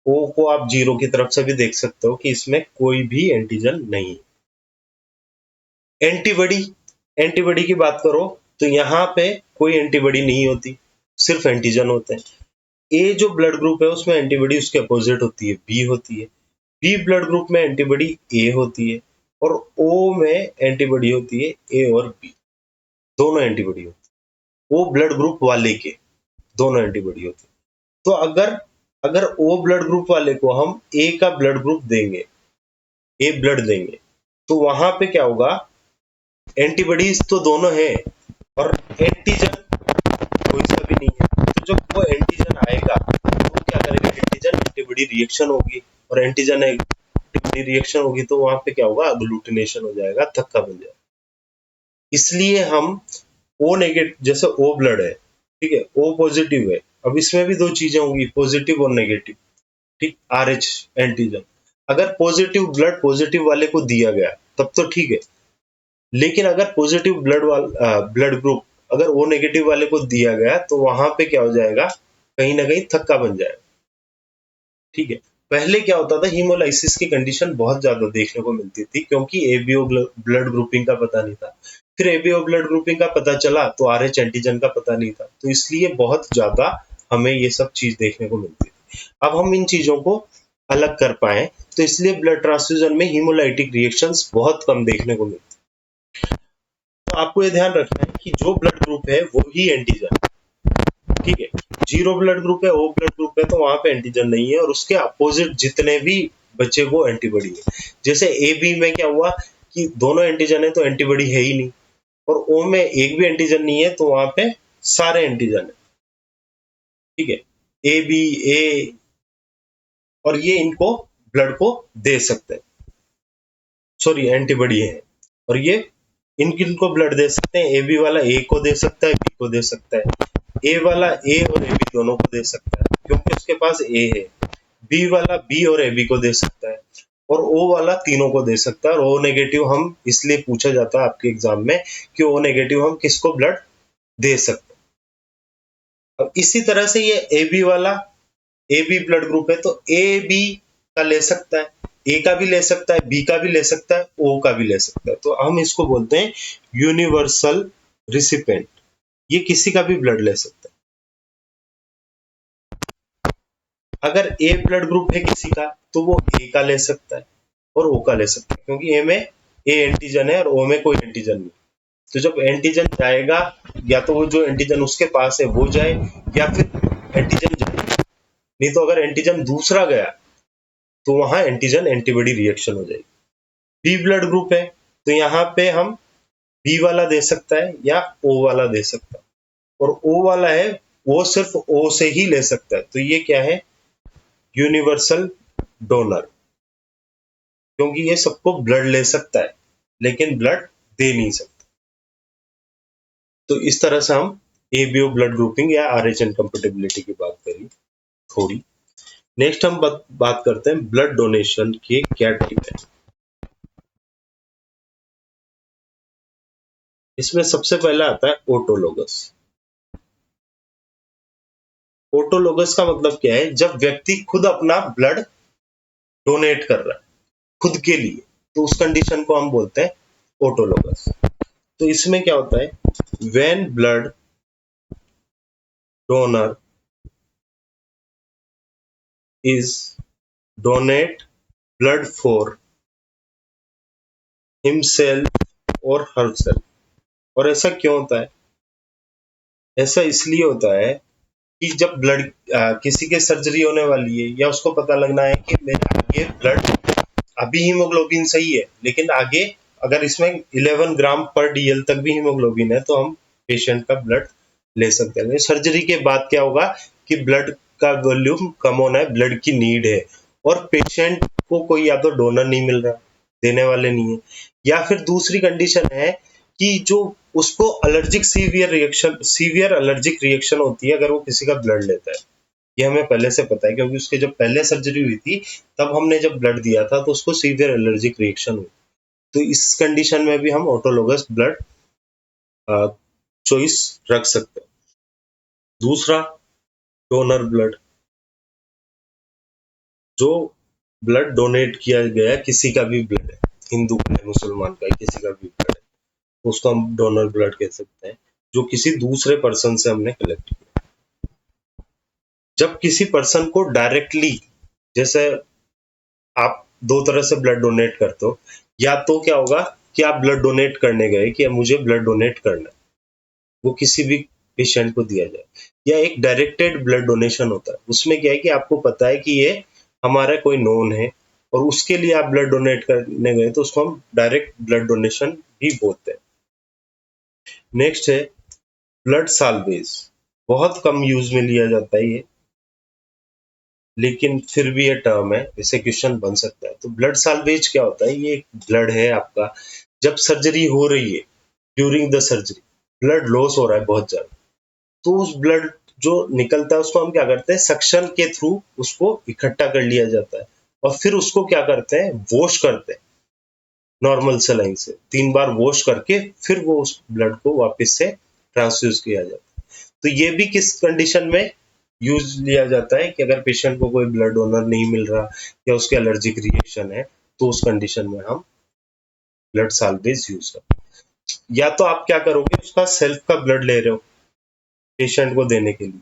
A: ओ को आप जीरो की तरफ से भी देख सकते हो कि इसमें कोई भी एंटीजन नहीं है। एंटीबॉडी, एंटीबॉडी की बात करो तो यहाँ पे कोई एंटीबॉडी नहीं होती, सिर्फ एंटीजन होते हैं। ए जो ब्लड ग्रुप है उसमें एंटीबॉडी उसके अपोजिट होती है, बी होती है। बी ब्लड ग्रुप में एंटीबॉडी ए होती है और ओ में एंटीबॉडी होती है ए और बी, दोनों एंटीबॉडी होती है। ओ ब्लड ग्रुप वाले के दोनों एंटीबॉडी होती है। तो अगर अगर ओ ब्लड ग्रुप वाले को हम ए का ब्लड ग्रुप देंगे, ए ब्लड देंगे, तो वहां पे क्या होगा, एंटीबॉडीज तो दोनों हैं और एंटीजन कोई सा भी नहीं है। तो जब वो एंटीजन आएगा तो वो क्या करेगा, एंटीजन एंटीबॉडी रिएक्शन होगी और एंटीजन एंटीबॉडी रिएक्शन होगी तो वहां पे क्या होगा, अग्लूटिनेशन हो जाएगा, थक्का बन जाएगा। इसलिए हम ओ नेगेटिव, जैसे ओ ब्लड है, ठीक है, ओ पॉजिटिव है, अब इसमें भी दो चीजें होंगी, पॉजिटिव और नेगेटिव, ठीक, आर एच एंटीजन। अगर पॉजिटिव ब्लड पॉजिटिव वाले को दिया गया तब तो ठीक है, लेकिन अगर पॉजिटिव ब्लड ग्रुप अगर ओ नेगेटिव वाले को दिया गया तो वहां पे क्या हो जाएगा, कहीं ना कहीं थक्का बन जाएगा, ठीक है। पहले क्या होता था, हीमोलाइसिस की कंडीशन बहुत ज्यादा देखने को मिलती थी क्योंकि एबीओ ब्लड ग्रुपिंग का पता नहीं था। फिर एबीओ ब्लड ग्रुपिंग का पता चला तो आरएच एंटीजन का पता नहीं था, तो इसलिए बहुत ज्यादा हमें ये सब चीज देखने को मिलती थी। अब हम इन चीजों को अलग कर पाए, तो इसलिए ब्लड ट्रांसफ्यूजन में हीमोलाइटिक रिएक्शंस बहुत कम देखने को मिलती। तो आपको ये ध्यान रखना है कि जो ब्लड ग्रुप है वो ही एंटीजन, ठीक है। जीरो ब्लड ग्रुप है, ओ ब्लड ग्रुप है, तो वहां पे एंटीजन नहीं है और उसके अपोजिट जितने भी बचे वो एंटीबॉडी है। जैसे ए बी में क्या हुआ कि दोनों एंटीजन है तो एंटीबॉडी है ही नहीं, और ओ में एक भी एंटीजन नहीं है तो वहां पे सारे एंटीजन है, ठीक है। ए बी ए, और ये इनको ब्लड को दे सकते हैं, सॉरी एंटीबॉडी है, और ये इनको ब्लड दे सकते हैं। ए बी वाला ए को दे सकता है, बी को दे सकता है, ए वाला ए और ए बी दोनों को दे सकता है क्योंकि उसके पास ए है। बी वाला बी और ए बी को दे सकता है और ओ वाला तीनों को दे सकता है। और ओ नेगेटिव हम इसलिए पूछा जाता है आपके एग्जाम में कि ओ नेगेटिव हम किसको ब्लड दे सकते हैं। अब इसी तरह से ये ए बी वाला, ए बी ब्लड ग्रुप है तो ए बी का ले सकता है, ए का भी ले सकता है, बी का भी ले सकता है, ओ का भी ले सकता है, तो हम इसको बोलते हैं यूनिवर्सल रिसिपेंट। ये किसी का भी ब्लड ले सकता है। अगर ए ब्लड ग्रुप है किसी का तो वो ए का ले सकता है और ओ का ले सकता है, क्योंकि ए में ए एंटीजन है और ओ में कोई एंटीजन नहीं। तो जब एंटीजन जाएगा, या तो वो जो एंटीजन उसके पास है वो जाए या फिर एंटीजन जाए, नहीं तो अगर एंटीजन दूसरा गया तो वहां एंटीजन एंटीबॉडी रिएक्शन हो जाएगी। बी ब्लड ग्रुप है तो यहाँ पे हम बी वाला दे सकता है या ओ वाला दे सकता है, और ओ वाला है वो सिर्फ ओ से ही ले सकता है, तो ये क्या है, यूनिवर्सल डोनर, क्योंकि ये सबको ब्लड ले सकता है लेकिन ब्लड दे नहीं सकता। तो इस तरह से हम एबीओ ब्लड ग्रुपिंग या आरएच इनकम्पेटिबिलिटी की बात करी थोड़ी। नेक्स्ट हम बात करते हैं ब्लड डोनेशन के क्या टाइप है। इसमें सबसे पहला आता है ऑटोलोगस। ऑटोलोगस का मतलब क्या है, जब व्यक्ति खुद अपना ब्लड डोनेट कर रहा है खुद के लिए, तो उस कंडीशन को हम बोलते हैं ऑटोलोगस। तो इसमें क्या होता है, when blood donor is donate blood for himself और हरसेल्फ। और ऐसा क्यों होता है, ऐसा इसलिए होता है कि जब ब्लड किसी के सर्जरी होने वाली है या उसको पता लगना है कि मेरा आगे ब्लड, अभी हीमोग्लोबिन सही है लेकिन आगे अगर इसमें 11 ग्राम पर डीएल तक भी हीमोग्लोबिन है तो हम पेशेंट का ब्लड ले सकते हैं। सर्जरी के बाद क्या होगा कि ब्लड का वॉल्यूम कम होना है, ब्लड की नीड है और पेशेंट को कोई या तो डोनर नहीं मिल रहा, देने वाले नहीं है, या फिर दूसरी कंडीशन है कि जो उसको एलर्जिक सीवियर एलर्जिक रिएक्शन होती है अगर वो किसी का ब्लड लेता है। ये हमें पहले से पता है क्योंकि उसके जब पहले सर्जरी हुई थी तब हमने जब ब्लड दिया था तो उसको सीवियर एलर्जिक रिएक्शन हुई। तो इस कंडीशन में भी हम ऑटोलोगस ब्लड चॉइस रख सकते हैं। दूसरा, डोनर ब्लड, जो ब्लड डोनेट किया गया किसी का भी ब्लड है, हिंदू का है, मुसलमान का है, किसी का भी ब्लड है, तो उसको हम डोनर ब्लड कह सकते हैं, जो किसी दूसरे पर्सन से हमने कलेक्ट किया। जब किसी पर्सन को डायरेक्टली, जैसे आप दो तरह से ब्लड डोनेट करते हो, या तो क्या होगा कि आप ब्लड डोनेट करने गए कि मुझे ब्लड डोनेट करना है, वो किसी भी पेशेंट को दिया जाए, या एक डायरेक्टेड ब्लड डोनेशन होता है, उसमें क्या है कि आपको पता है कि ये हमारा कोई नोन है और उसके लिए आप ब्लड डोनेट करने गए तो उसको हम डायरेक्ट ब्लड डोनेशन भी बोलते हैं। नेक्स्ट है ब्लड साल्वेज, बहुत कम यूज में लिया जाता है ये, लेकिन फिर भी ये टर्म है, इससे क्वेश्चन बन सकता है। तो ब्लड साल्वेज क्या होता है? ये ब्लड है आपका, जब सर्जरी हो रही है, during the surgery blood loss हो रहा है बहुत ज्यादा, तो उस ब्लड जो निकलता है उसको हम क्या करते हैं, सक्शन के थ्रू उसको इकट्ठा कर लिया जाता है और फिर उसको क्या करते हैं, वॉश करते हैं नॉर्मल सलाइन से, 3 बार वॉश करके फिर वो उस ब्लड को वापस से ट्रांसफ्यूज किया जाता है। तो ये भी किस कंडीशन में यूज लिया जाता है कि अगर पेशेंट को कोई ब्लड डोनर नहीं मिल रहा या उसके एलर्जिक रिएक्शन है, तो उस कंडीशन में हम ब्लड साल्वेज यूज करते हैं। या तो आप क्या करोगे, उसका सेल्फ का ब्लड ले रहे हो पेशेंट को देने के लिए,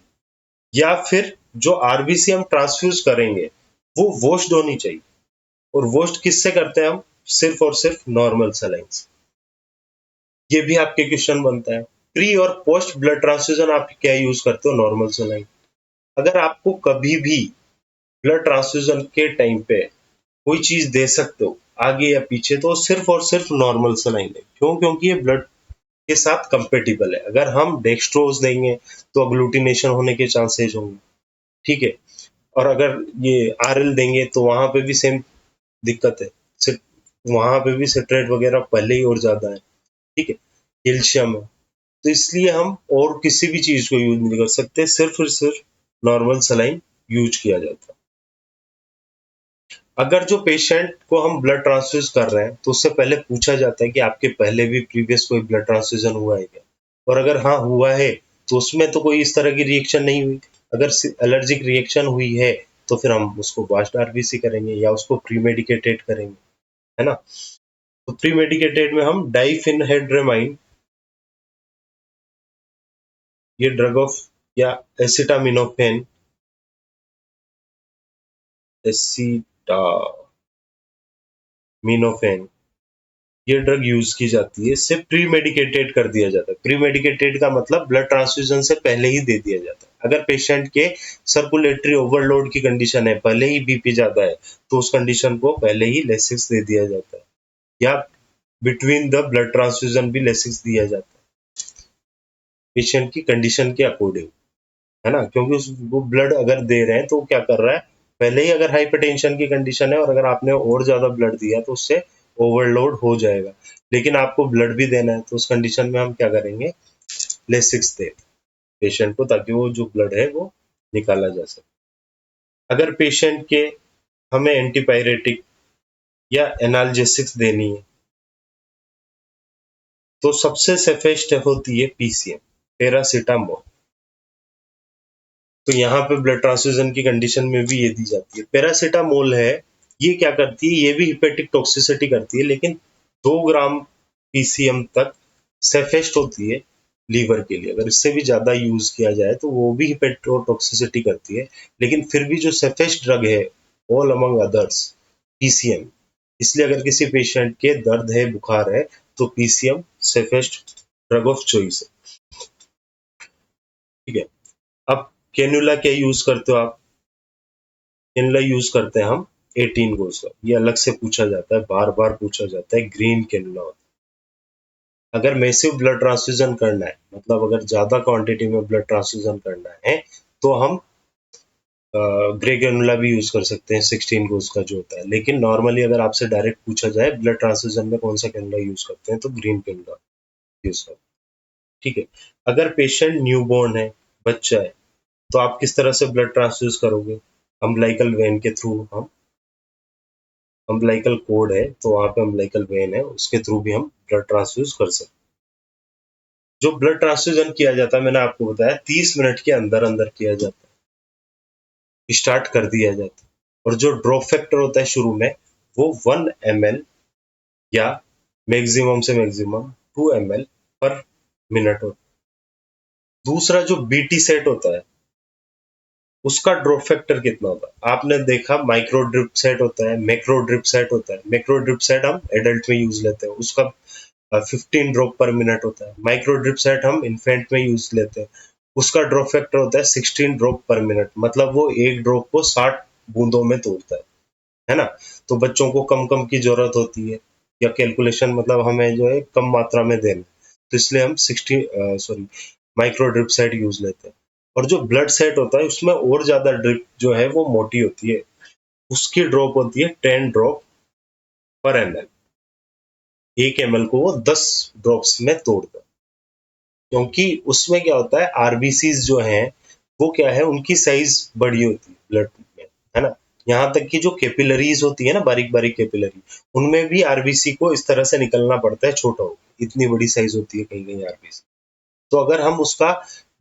A: या फिर जो आरबीसी हम ट्रांसफ्यूज करेंगे वो वॉश्ड होनी चाहिए, और वॉश्ड किससे करते हैं हम, सिर्फ और सिर्फ नॉर्मल सलाइन से। ये भी आपके क्वेश्चन बनता है। प्री और पोस्ट ब्लड ट्रांसफ्यूजन आप क्या यूज करते हो, नॉर्मल सलाइन। अगर आपको कभी भी ब्लड ट्रांसफ्यूजन के टाइम पे कोई चीज दे सकते हो आगे या पीछे, तो सिर्फ और सिर्फ नॉर्मल सलाइन है। क्यों? क्योंकि ये ब्लड के साथ कंपेटिबल है। अगर हम डेक्सट्रोज देंगे तो अग्लूटिनेशन होने के चांसेस होंगे, ठीक है, और अगर ये आरएल देंगे तो वहां पे भी सेम दिक्कत है, वहां पे भी सिट्रेट वगैरह पहले ही और ज्यादा है, ठीक है, कैल्शियम है। तो इसलिए हम और किसी भी चीज को यूज नहीं कर सकते, सिर्फ और सिर्फ नॉर्मल सलाइन यूज किया जाता है। अगर जो पेशेंट को हम ब्लड ट्रांसफ्यूज कर रहे हैं तो उससे पहले पूछा जाता है कि आपके पहले भी प्रीवियस कोई ब्लड ट्रांसफ्यूजन हुआ है क्या, और अगर हाँ हुआ है तो उसमें तो कोई इस तरह की रिएक्शन नहीं हुई। अगर एलर्जिक रिएक्शन हुई है तो फिर हम उसको वास्ट आरबीसी करेंगे या उसको प्री मेडिकेटेड करेंगे, है ना। तो प्री मेडिकेटेड में हम डाइफिनहाइड्रामाइन, ये ड्रग ऑफ, या एसिटामिनोफेन, एसिटामिनोफेन, ये ड्रग यूज की जाती है, इससे प्री मेडिकेटेड कर दिया जाता है। प्री मेडिकेटेड का मतलब ब्लड ट्रांसफ्यूजन से पहले ही दे दिया जाता है। अगर पेशेंट के सर्कुलेटरी ओवरलोड की कंडीशन है, पहले ही बीपी ज्यादा है, तो उस कंडीशन को पहले ही लेसिक्स दे दिया जाता है, या बिटवीन द ब्लड ट्रांसफ्यूजन भी लेसिक्स दिया जाता है पेशेंट की कंडीशन के अकॉर्डिंग, है ना। क्योंकि उस वो ब्लड अगर दे रहे हैं तो क्या कर रहा है, पहले ही अगर हाइपरटेंशन की कंडीशन है और अगर आपने और ज्यादा ब्लड दिया तो उससे ओवरलोड हो जाएगा, लेकिन आपको ब्लड भी देना है तो उस कंडीशन में हम क्या करेंगे, लेसिक्स दे पेशेंट को, ताकि वो जो ब्लड है वो निकाला जा सके। अगर पेशेंट के हमें एंटीपायरेटिक या एनाल्जेसिक्स देनी है तो सबसे सेफेस्ट होती है पीसीएम, पैरासीटामोल। तो यहाँ पे ब्लड ट्रांसफ्यूजन की कंडीशन में भी ये दी जाती है। पैरासीटामोल है, ये क्या करती है, ये भी हिपेटिक टॉक्सिसिटी करती है, लेकिन 2 ग्राम पीसीएम तक सेफेस्ट होती है लीवर के लिए। अगर इससे भी ज्यादा यूज किया जाए तो वो भी हिपेटोटॉक्सिसिटी करती है, लेकिन फिर भी जो सेफेस्ट ड्रग है ऑल अमंग अदर्स पीसीएम। इसलिए अगर किसी पेशेंट के दर्द है, बुखार है, तो PCM safest drug of choice है। ठीक है। अब कैन्युला क्या यूज करते हो आप? कैन्युला यूज करते हैं हम 18 गोज का। ये अलग से पूछा जाता है, बार बार पूछा जाता है। ग्रीन कैन्युला होता है। अगर मैसिव ब्लड ट्रांसफ्यूजन करना है, मतलब अगर ज्यादा क्वांटिटी में ब्लड ट्रांसफ्यूजन करना है, तो हम ग्रे कैनुला भी यूज कर सकते हैं 16 गोज का जो होता है। लेकिन नॉर्मली अगर आपसे डायरेक्ट पूछा जाए ब्लड ट्रांसफ्यूजन में कौन सा कैनुला यूज करते हैं, तो ग्रीन कैनुला यूज करते हैं। ठीक है। अगर पेशेंट न्यूबॉर्न है, बच्चा है, तो आप किस तरह से ब्लड ट्रांसफ्यूज करोगे? अम्बिलिकल वेन के थ्रू। हम अम्बिलिकल कोड है तो वहां पे अम्बिलिकल वेन है, उसके थ्रू भी हम ब्लड ट्रांसफ्यूज कर सकते हैं। जो ब्लड ट्रांसफ्यूजन किया जाता है, मैंने आपको बताया 30 मिनट के अंदर अंदर किया जाता है, स्टार्ट कर दिया जाता है। और जो ड्रॉप फैक्टर होता है शुरू में, वो 1 ml या मैक्सिमम से मैक्सिमम 2 ml पर मिनट होता है। दूसरा जो बीटी सेट होता है, उसका ड्रॉप फैक्टर कितना होता है? आपने देखा माइक्रो ड्रिप सेट होता है, मैक्रो ड्रिप सेट होता है। मैक्रो ड्रिप सेट हम एडल्ट में यूज लेते हैं, उसका 15 ड्रॉप पर मिनट होता है। माइक्रो ड्रिप सेट हम इन्फेंट में यूज लेते हैं, उसका ड्रॉप फैक्टर होता है 16 ड्रॉप पर मिनट, मतलब वो एक ड्रॉप को 60 बूंदों में तोड़ता है ना। तो बच्चों को कम कम की जरूरत होती है, या कैलकुलेशन मतलब हमें जो है कम मात्रा में देना, तो इसलिए हम 60 माइक्रो ड्रिप सेट यूज लेते हैं। और जो ब्लड सेट होता है, उसमें और ज्यादा ड्रिप जो है वो मोटी होती है, उसकी ड्रॉप होती है 10 ड्रॉप पर ml। 1 ml को वो 10 ड्रॉप्स में तोड़ता है, क्योंकि उसमें क्या होता है, आरबीसीज जो हैं वो क्या है, उनकी साइज बड़ी होती है ब्लड में, है ना। यहाँ तक कि जो कैपिलरीज होती है ना, बारीक बारीक कैपिलरी, उनमें भी आरबीसी को इस तरह से निकलना पड़ता है, छोटा हो, इतनी बड़ी साइज होती है कहीं कहीं आरबीसी। तो अगर हम उसका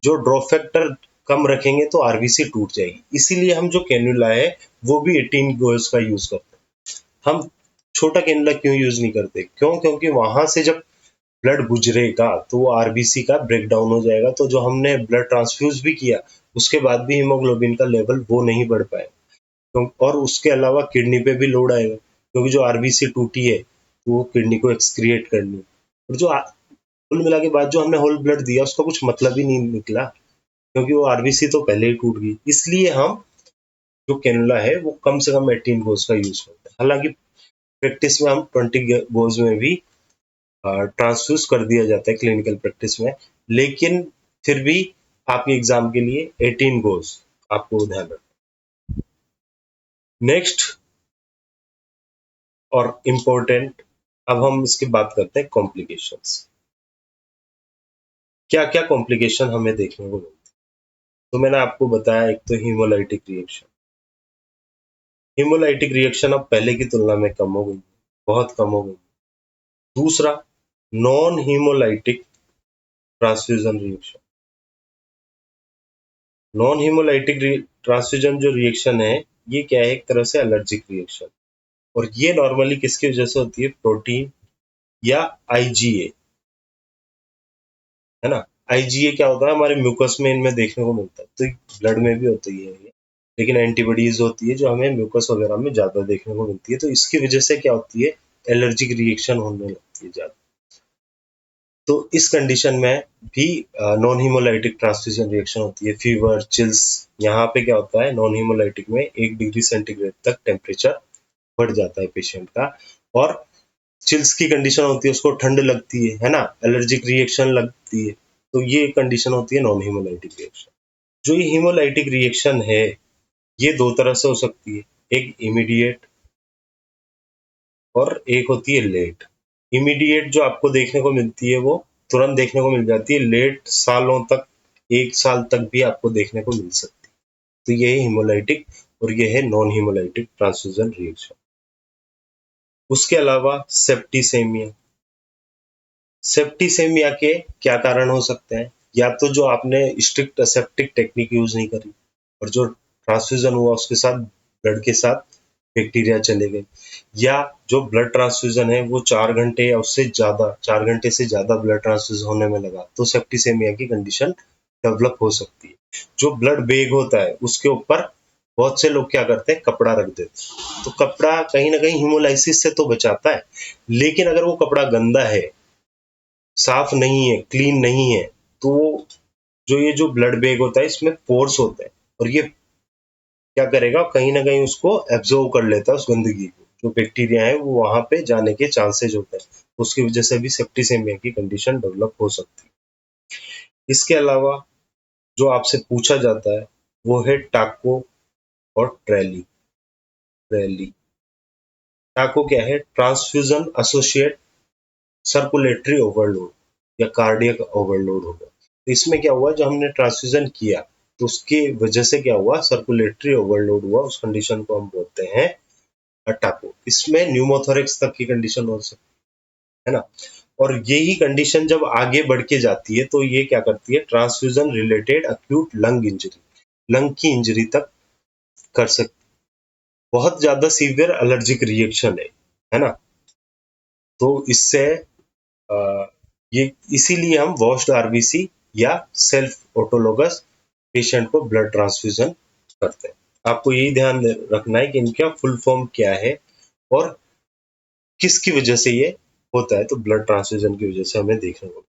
A: जो ड्रॉप फैक्टर कम रखेंगे तो आरबीसी टूट जाएगी। इसीलिए हम जो कैन्युला है वो भी 18 गोल्स का यूज करते हैं। हम छोटा कैन्युला क्यों यूज नहीं करते? क्यों? क्योंकि वहां से जब ब्लड गुजरेगा तो वो आरबीसी का ब्रेक डाउन हो जाएगा, तो जो हमने ब्लड ट्रांसफ्यूज भी किया उसके बाद भी हीमोग्लोबिन का लेवल वो नहीं बढ़ पाए। तो और उसके अलावा किडनी पे भी लोड आएगा, क्योंकि जो आरबीसी टूटी है तो वो किडनी को एक्सक्रिएट करनी है। और जो कुल मिला के बाद जो हमने होल ब्लड दिया उसका कुछ मतलब ही नहीं निकला, क्योंकि वो आरबीसी तो पहले ही टूट गई। इसलिए हम जो कैनुला है वो कम से कम 18 गोज का यूज करते हैं। हालांकि प्रैक्टिस में हम 20 गोज में भी ट्रांसफ्यूज कर दिया जाता है क्लिनिकल प्रैक्टिस में, लेकिन फिर भी आपके एग्जाम के लिए 18 गोज आपको ध्यान रखना। नेक्स्ट और इम्पोर्टेंट, अब हम इसकी बात करते हैं कॉम्प्लिकेशंस। क्या क्या कॉम्प्लिकेशन हमें देखने को मिलती है? तो मैंने आपको बताया, एक तो हीमोलाइटिक रिएक्शन। हीमोलाइटिक रिएक्शन अब पहले की तुलना में कम हो गई, बहुत कम हो गई। दूसरा, non haemolytic transfusion reaction. Non haemolytic transfusion जो रिएक्शन है, ये क्या है, एक तरह से एलर्जिक रिएक्शन। और ये नॉर्मली किसकी वजह से होती है? प्रोटीन या आईजीए, है ना। आईजीए क्या होता है, हमारे म्यूकस में इनमें देखने को मिलता है, तो ब्लड में भी होती है ये, लेकिन एंटीबॉडीज होती है जो हमें म्यूकस वगैरह में ज्यादा देखने को मिलती है। तो इसकी वजह से क्या होती है, एलर्जिक रिएक्शन होने लगती है ज्यादा। तो इस कंडीशन में भी नॉन हीमोलाइटिक ट्रांसफ्यूजन रिएक्शन होती है। फीवर, चिल्स, यहाँ पे क्या होता है, नॉन हीमोलाइटिक में 1 डिग्री सेंटीग्रेड तक टेम्परेचर बढ़ जाता है पेशेंट का। और चिल्स की कंडीशन होती है, उसको ठंड लगती है ना, एलर्जिक रिएक्शन लगती है। तो ये कंडीशन होती है नॉन हीमोलाइटिक रिएक्शन। जो ये हीमोलाइटिक रिएक्शन है, ये दो तरह से हो सकती है, एक इमीडिएट और एक होती है लेट। इमीडिएट जो आपको देखने को मिलती है वो तुरंत देखने को मिल जाती है, लेट सालों तक, 1 साल तक भी आपको देखने को मिल सकती है। तो ये है हीमोलाइटिक और ये है नॉन हीमोलाइटिक ट्रांसफ्यूजन रिएक्शन। उसके अलावा सेप्टिसेमिया। सेप्टिसेमिया के क्या कारण हो सकते हैं? या तो जो आपने स्ट्रिक्ट असेप्टिक टेक्निक यूज नहीं करी, और जो ट्रांसफ्यूजन हुआ उसके साथ ब्लड के साथ बैक्टीरिया चले गए, या जो ब्लड ट्रांसफ्यूजन है वो 4 घंटे या उससे ज्यादा, 4 घंटे से ज्यादा ब्लड ट्रांसफ्यूजन होने में लगा, तो सेप्टिसेमिया की कंडीशन डेवलप हो सकती है। जो ब्लड बैग होता है उसके ऊपर बहुत से लोग क्या करते हैं, कपड़ा रख देते हैं। तो कपड़ा कहीं ना कहीं हीमोलाइसिस से तो बचाता है, लेकिन अगर वो कपड़ा गंदा है, साफ नहीं है, क्लीन नहीं है, तो ये जो ब्लड बैग होता है इसमें पोर्स होते हैं और ये क्या करेगा, कहीं ना कहीं उसको एब्जॉर्व कर लेता है उस गंदगी को, जो बैक्टीरिया है वो वहां पे जाने के चांसेज होते हैं, उसकी वजह से भी सेप्टिसेमिया की कंडीशन डेवलप हो सकती है। इसके अलावा जो आपसे पूछा जाता है वो है टाको और ट्रेली। टाको क्या है? ट्रांसफ्यूजन एसोसिएट सर्कुलेटरी ओवरलोड या कार्डियक ओवरलोड होगा। तो इसमें क्या हुआ, जो हमने ट्रांसफ्यूजन किया तो उसकी वजह से क्या हुआ, सर्कुलेटरी ओवरलोड हुआ, उस कंडीशन को हम बोलते हैं टाको। इसमें न्यूमोथोरेक्स तक की कंडीशन हो सकती है ना। और यही कंडीशन जब आगे बढ़ के जाती है तो ये क्या करती है, transfusion related acute lung injury, lung की इंजरी तक कर सकती, बहुत ज्यादा सीवियर एलर्जिक रिएक्शन है ना। तो इससे ये इसीलिए हम वॉश्ड आरबीसी या सेल्फ ऑटोलोगस पेशेंट को ब्लड ट्रांसफ्यूजन करते हैं। आपको यही ध्यान रखना है कि इनका फुल फॉर्म क्या है और किसकी वजह से ये होता है। तो ब्लड ट्रांसफ्यूजन की वजह से हमें देखना होगा।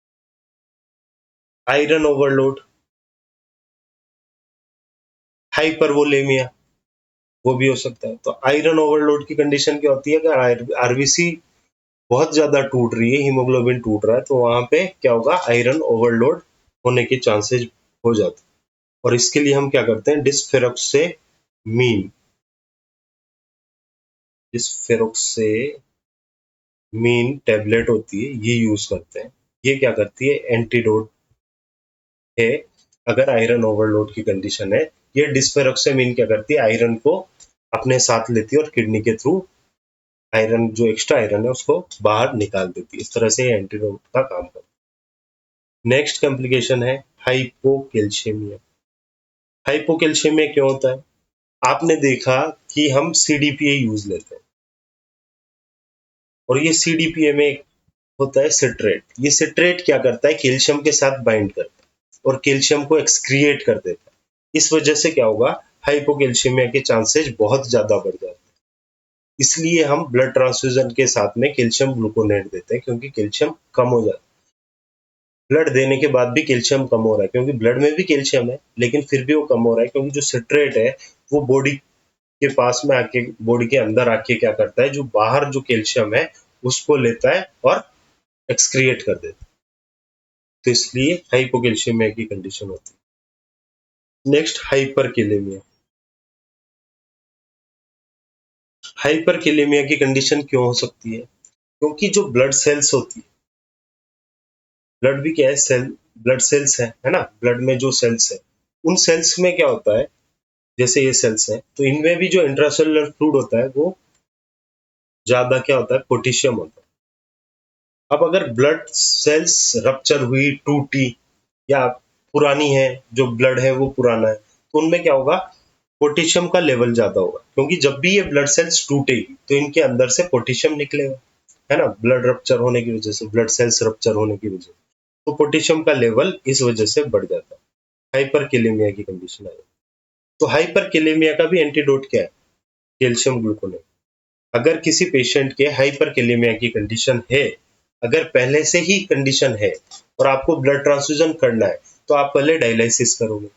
A: आयरन ओवरलोड, हाइपरवोलेमिया, वो भी हो सकता है। तो आयरन ओवरलोड की कंडीशन क्या होती है, अगर आरबीसी बहुत ज्यादा टूट रही है, हीमोग्लोबिन टूट रहा है, तो वहां पे क्या होगा, आयरन ओवरलोड होने के चांसेस हो जाते हैं। और इसके लिए हम क्या करते हैं, डिस्फेरोक्सेमीन टेबलेट होती है, ये यूज करते हैं। ये क्या करती है, एंटीडोट है अगर आयरन ओवरलोड की कंडीशन है। ये डिस्फेरोक्सेमीन क्या करती है, आयरन को अपने साथ लेती है और किडनी के थ्रू आयरन, जो एक्स्ट्रा आयरन है उसको बाहर निकाल देती है। इस तरह से एंटीडोट का काम करता है। नेक्स्ट कॉम्प्लिकेशन है हाइपोकैल्शियमिया। हाइपोकैल्शियमिया क्यों होता है? आपने देखा कि हम सीडीपीए यूज लेते हैं और ये सीडीपीए में होता है सिट्रेट। ये सिट्रेट क्या करता है, कैल्शियम के साथ बाइंड करता है और कैल्शियम को एक्सक्रिएट कर देता है। इस वजह से क्या होगा, हाइपोकैल्शियमिया के चांसेस बहुत ज्यादा बढ़ जाते हैं। इसलिए हम ब्लड ट्रांसफ्यूजन के साथ में कैल्शियम ग्लूकोनेट देते हैं, क्योंकि कैल्शियम कम हो जाता है। ब्लड देने के बाद भी कैल्शियम कम हो रहा है, क्योंकि ब्लड में भी कैल्शियम है लेकिन फिर भी वो कम हो रहा है, क्योंकि जो सिट्रेट है वो बॉडी के पास में आके, बॉडी के अंदर आके क्या करता है, जो बाहर जो कैल्शियम है उसको लेता है और एक्सक्रिएट कर देता है। तो इसलिए हाइपोकैल्शियमिया की कंडीशन होती है। Next hyperkalaemia. हाइपरकैलेमिया की कंडीशन क्यों हो सकती है? क्योंकि जो ब्लड सेल्स होती है, ब्लड भी क्या है, सेल, ब्लड सेल्स है ना। ब्लड में जो सेल्स है, उन सेल्स में क्या होता है, जैसे ये सेल्स है तो इनमें भी जो इंट्रासेलुलर फ्लूइड होता है वो ज्यादा क्या होता है, पोटेशियम होता है। अब अगर ब्लड सेल्स रप्चर हुई, टूटी, या पुरानी है, जो ब्लड है वो पुराना है, तो उनमें क्या होगा, पोटेशियम का लेवल ज्यादा होगा, क्योंकि जब भी ये ब्लड सेल्स टूटेगी तो इनके अंदर से पोटेशियम निकलेगा, है ना, ब्लड रप्चर होने की वजह से, ब्लड सेल्स रप्चर होने की वजह से। तो पोटेशियम का लेवल इस वजह से बढ़ जाता है, हाइपरकैलेमिया की कंडीशन है। तो हाइपरकैलेमिया का भी एंटीडोट क्या है, कैल्शियम ग्लूकोनेट। अगर किसी पेशेंट के हाइपरकैलेमिया की कंडीशन है, अगर पहले से ही कंडीशन है और आपको ब्लड ट्रांसफ्यूजन करना है, तो आप पहले डायलिसिस करोगे,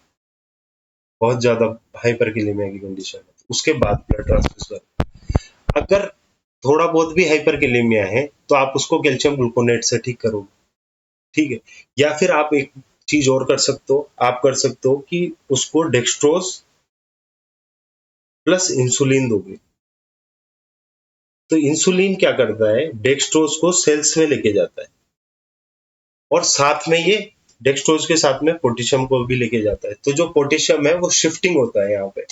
A: बहुत ज्यादा हाइपरकैलेमिया की कंडीशन है, उसके बाद ब्लड ट्रांसफ्यूजन। अगर थोड़ा बहुत भी हाइपरकैलेमिया है तो आप उसको कैल्शियम ग्लूकोनेट से ठीक करोगे, ठीक है। या फिर आप एक चीज और कर सकते हो, आप कर सकते हो कि उसको डेक्सट्रोज प्लस इंसुलिन दोगे। तो इंसुलिन क्या करता है, डेक्सट्रोज को सेल्स में लेके जाता है और साथ में ये डेक्सट्रोज के साथ में पोटेशियम को भी लेके जाता है। तो जो पोटेशियम है वो शिफ्टिंग होता है यहाँ पे,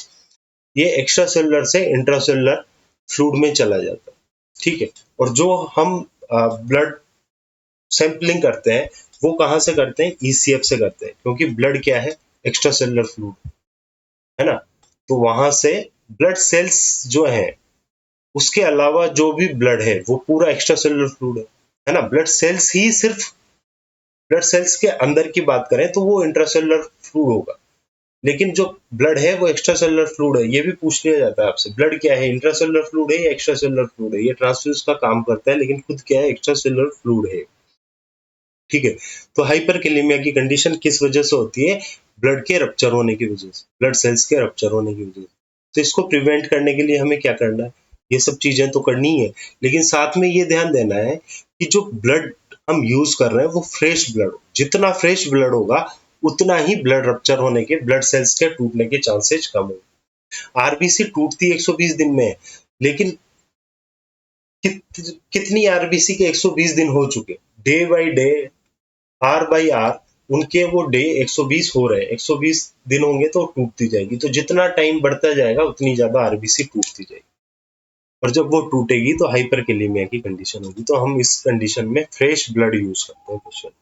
A: ये एक्स्ट्रा सेलुलर से इंट्रासेलुलर फ्लूइड में चला जाता है, ठीक है। और जो हम ब्लड सैंपलिंग करते हैं वो कहाँ से करते हैं, ईसीएफ से करते हैं, क्योंकि ब्लड क्या है, एक्स्ट्रा सेलुलर फ्लूइड है ना। तो वहां से ब्लड सेल्स जो है, उसके अलावा जो भी ब्लड है वो पूरा एक्स्ट्रा सेलुलर फ्लूइड है ना। ब्लड सेल्स ही सिर्फ, ब्लड सेल्स के अंदर की बात करें तो वो इंट्रासेलुलर फ्लूइड होगा, लेकिन जो ब्लड है वो एक्स्ट्रा सेलुलर फ्लूइड है। ये भी पूछ लिया जाता है आपसे, ब्लड क्या है, इंट्रासेलुलर फ्लूइड है या एक्स्ट्रा सेलुलर फ्लूइड है। ये ट्रांसफ्यूज का काम करता है लेकिन खुद क्या है, एक्स्ट्रा सेलुलर फ्लूइड है, ठीक है। तो हाइपरकैलेमिया की कंडीशन किस वजह से होती है? ब्लड के रप्चर होने की वजह से, ब्लड सेल्स के रप्चर होने की वजह से। तो इसको प्रिवेंट करने के लिए हमें क्या करना है? ये सब चीजें तो करनी है, लेकिन साथ में ये ध्यान देना है कि जो ब्लड हम यूज कर रहे हैं वो फ्रेश ब्लड हो। जितना फ्रेश ब्लड होगा उतना ही ब्लड रप्चर होने के, ब्लड सेल्स के टूटने के चांसेस कम होंगे। आरबीसी टूटती 120 दिन में है, लेकिन कितनी आरबीसी के 120 दिन हो चुके? Day by day, hour by hour, उनके वो डे 120 हो रहे हैं, 120 दिन होंगे तो टूटती जाएगी। तो जितना टाइम बढ़ता जाएगा उतनी ज्यादा आरबीसी टूटती जाएगी, और जब वो टूटेगी तो हाइपरकैलेमिया की कंडीशन होगी। तो हम इस कंडीशन में फ्रेश ब्लड यूज करते हैं पेशेंट,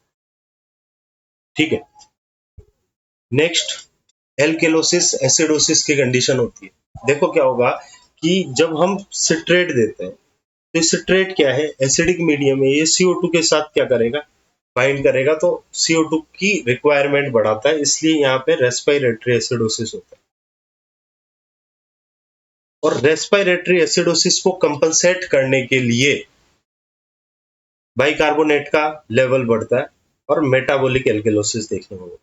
A: ठीक है। नेक्स्ट, एल्केलोसिस एसिडोसिस की कंडीशन होती है। देखो क्या होगा कि जब हम सिट्रेट देते हैं, तो सिट्रेट क्या है? एसिडिक मीडियम है, ये CO2 के साथ क्या करेगा? बाइंड करेगा, तो CO2 की रिक्वायरमेंट बढ़ाता है, इसलिए यहाँ पे रेस्पिरेटरी एसिडोसिस होता है। और रेस्पिरेटरी एसिडोसिस को कंपनसेट करने के लिए बाइकार्बोनेट का लेवल बढ़ता है और मेटाबॉलिक एल्केलोसिस देखने को मिलता है।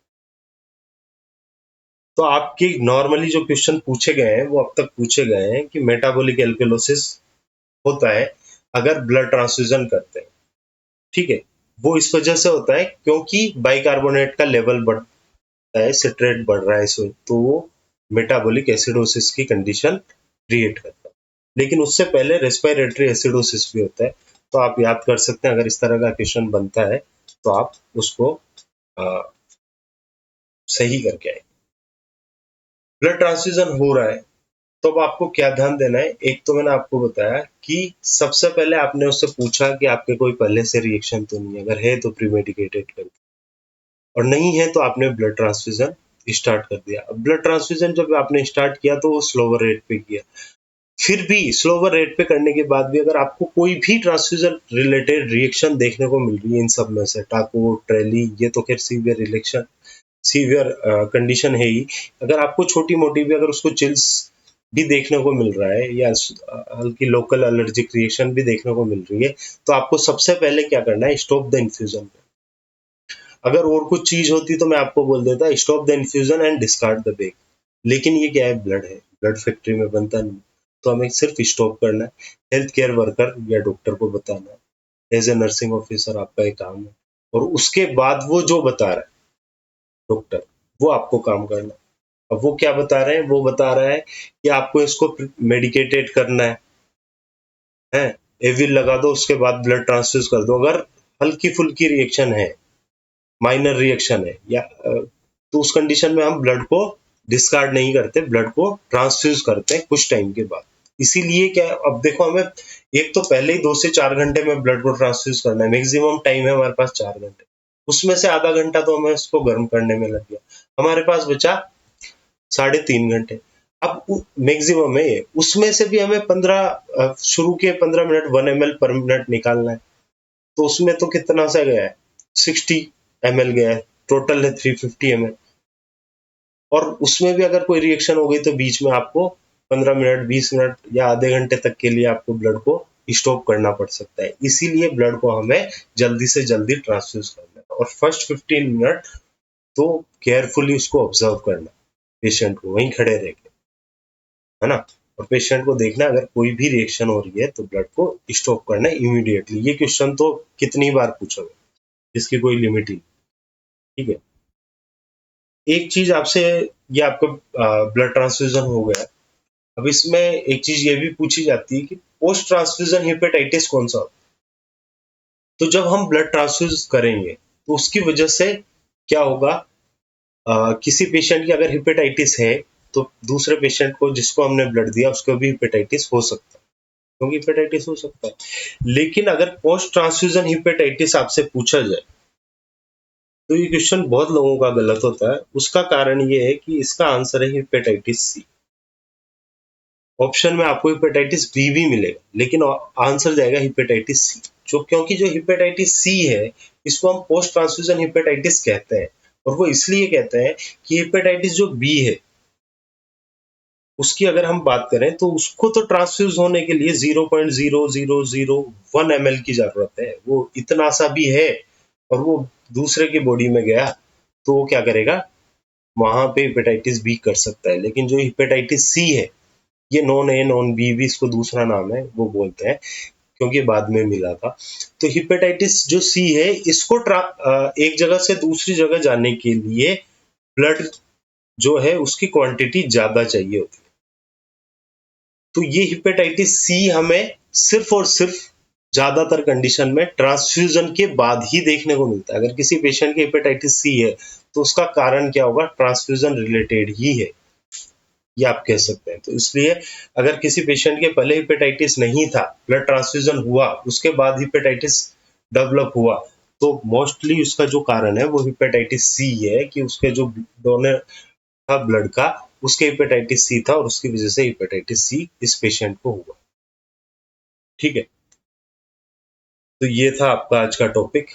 A: तो आपके नॉर्मली जो क्वेश्चन पूछे गए हैं वो अब तक पूछे गए हैं कि मेटाबॉलिक एल्केलोसिस होता है अगर ब्लड ट्रांसफ्यूजन करते हैं, ठीक है। वो इस वजह से होता है क्योंकि बाइकार्बोनेट का लेवल बढ़ता है, सिट्रेट बढ़ रहा है इसमें, तो वो मेटाबॉलिक एसिडोसिस की कंडीशन क्रिएट करता है। लेकिन उससे पहले रेस्पिरेटरी एसिडोसिस भी होता है, तो आप याद कर सकते हैं। अगर इस तरह का क्वेश्चन बनता है तो आप उसको सही करके आए। ब्लड ट्रांसफ्यूजन हो रहा है तो अब आपको क्या ध्यान देना है? एक तो मैंने आपको बताया कि सबसे पहले आपने उससे पूछा कि आपके कोई पहले से रिएक्शन तो नहीं है, अगर है तो प्रीमेडिकेटेड कर, और नहीं है तो आपने ब्लड ट्रांसफ्यूजन स्टार्ट कर दिया। अब ब्लड ट्रांसफ्यूजन जब आपने स्टार्ट किया तो वो स्लोवर रेट पे किया। फिर भी स्लोवर रेट पे करने के बाद भी अगर आपको कोई भी ट्रांसफ्यूजन रिलेटेड रिएक्शन देखने को मिल रही है, इन सब में से टाको, ट्रेली, ये तो खैर सीवियर रिलेक्शन, सीवियर कंडीशन है ही। अगर आपको छोटी मोटी भी अगर उसको चिल्स भी देखने को मिल रहा है या हल्की लोकल एलर्जिक रिएक्शन भी देखने को मिल रही है, तो आपको सबसे पहले क्या करना है? Stop the infusion. अगर और कुछ चीज होती तो मैं आपको बोल देता stop the infusion and discard the bag, लेकिन ये क्या है? ब्लड है, ब्लड फैक्ट्री में बनता नहीं, तो हमें सिर्फ स्टॉप करना है। हेल्थ केयर वर्कर या डॉक्टर को बताना है, एज ए नर्सिंग ऑफिसर आपका एक काम है, और उसके बाद वो जो बता रहा है डॉक्टर, वो आपको काम करना है। अब वो क्या बता रहे हैं? वो बता रहा है कि आपको इसको मेडिकेटेड करना है, एविल लगा दो, उसके बाद ब्लड ट्रांसफ्यूज कर दो। अगर हल्की फुल्की रिएक्शन है, माइनर रिएक्शन है, या तो उस कंडीशन में हम ब्लड को डिस्कार्ड नहीं करते, ब्लड को ट्रांसफ्यूज करते हैं कुछ टाइम के बाद। इसीलिए क्या, अब देखो हमें एक तो पहले ही 2 से 4 घंटे में ब्लड को ट्रांसफ्यूज करना है, मैक्सिमम टाइम है हमारे पास 4 घंटे, उसमें से आधा घंटा तो हमें इसको गर्म करने में लग गया, हमारे पास बचा 3.5 घंटे। अब मैक्सिमम है ये, उसमें से भी हमें 15 शुरू के 15 मिनट 1 ml पर मिनट निकालना है, तो उसमें तो कितना सा गया है? 60 ml गया है, टोटल है 350 ml। और उसमें भी अगर कोई रिएक्शन हो गई तो बीच में आपको 15 मिनट, 20 मिनट या आधे घंटे तक के लिए आपको ब्लड को स्टॉप करना पड़ सकता है। इसीलिए ब्लड को हमें जल्दी से जल्दी ट्रांसफ्यूज करना है, और फर्स्ट 15 मिनट तो केयरफुली उसको ऑब्जर्व करना, पेशेंट को वहीं खड़े रह के, है ना। और पेशेंट को देखना अगर कोई भी रिएक्शन हो रही है तो ब्लड को स्टॉप करना है इमीडिएटली। ये क्वेश्चन तो कितनी बार पूछोगे, इसकी कोई लिमिट ही, ठीक है। एक चीज आपसे, ये आपका ब्लड ट्रांसफ्यूजन हो गया, अब इसमें एक चीज ये भी पूछी जाती है कि पोस्ट ट्रांसफ्यूजन हेपेटाइटिस कौन सा होता है। तो जब हम ब्लड ट्रांसफ्यूज करेंगे तो उसकी वजह से क्या होगा? किसी पेशेंट की अगर हेपेटाइटिस है तो दूसरे पेशेंट को जिसको हमने ब्लड दिया उसको भी हेपेटाइटिस हो सकता है, क्योंकि हेपेटाइटिस हो सकता है। लेकिन अगर पोस्ट ट्रांसफ्यूजन हेपेटाइटिस आपसे पूछा जाए तो ये क्वेश्चन बहुत लोगों का गलत होता है। उसका कारण ये है कि इसका आंसर है हेपेटाइटिस सी। ऑप्शन में आपको हेपेटाइटिस बी भी मिलेगा, लेकिन आंसर जाएगा हेपेटाइटिस सी। जो क्योंकि जो हेपेटाइटिस सी है इसको हम पोस्ट ट्रांसफ्यूजन हेपेटाइटिस कहते हैं, और वो इसलिए कहते हैं कि हेपेटाइटिस जो बी है उसकी अगर हम बात करें तो उसको तो ट्रांसफ्यूज होने के लिए 0.0001 ml की जरूरत है, वो इतना सा भी है, और वो दूसरे की बॉडी में गया तो वो क्या करेगा, वहां पे हेपेटाइटिस बी कर सकता है। लेकिन जो हेपेटाइटिस सी है, ये नॉन ए नॉन बी भी इसको दूसरा नाम है वो बोलते हैं, क्योंकि बाद में मिला था। तो हेपेटाइटिस जो सी है, इसको एक जगह से दूसरी जगह जाने के लिए ब्लड जो है उसकी क्वांटिटी ज्यादा चाहिए होती है। तो ये हेपेटाइटिस सी हमें सिर्फ और सिर्फ ज्यादातर कंडीशन में ट्रांसफ्यूजन के बाद ही देखने को मिलता है। अगर किसी पेशेंट की हेपेटाइटिस सी है तो उसका कारण क्या होगा, ट्रांसफ्यूजन रिलेटेड ही है, ये आप कह सकते हैं। तो इसलिए अगर किसी पेशेंट के पहले हेपेटाइटिस नहीं था, ब्लड ट्रांसफ्यूजन हुआ, उसके बाद हेपेटाइटिस डेवलप हुआ, तो मोस्टली उसका जो कारण है वो हेपेटाइटिस सी है, कि उसके जो डोनर था ब्लड का, उसके हेपेटाइटिस सी था और उसकी वजह से हेपेटाइटिस सी इस पेशेंट को हुआ। ठीक है, तो ये था आपका आज का टॉपिक।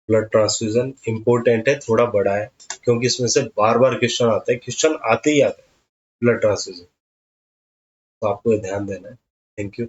A: ब्लड ट्रांसफ्यूजन इंपॉर्टेंट है, थोड़ा बड़ा है, क्योंकि इसमें से बार बार क्वेश्चन आता है, क्वेश्चन आते ही आता है ब्लड ट्रांसफ्यूजन, तो आपको ध्यान देना है। Thank you.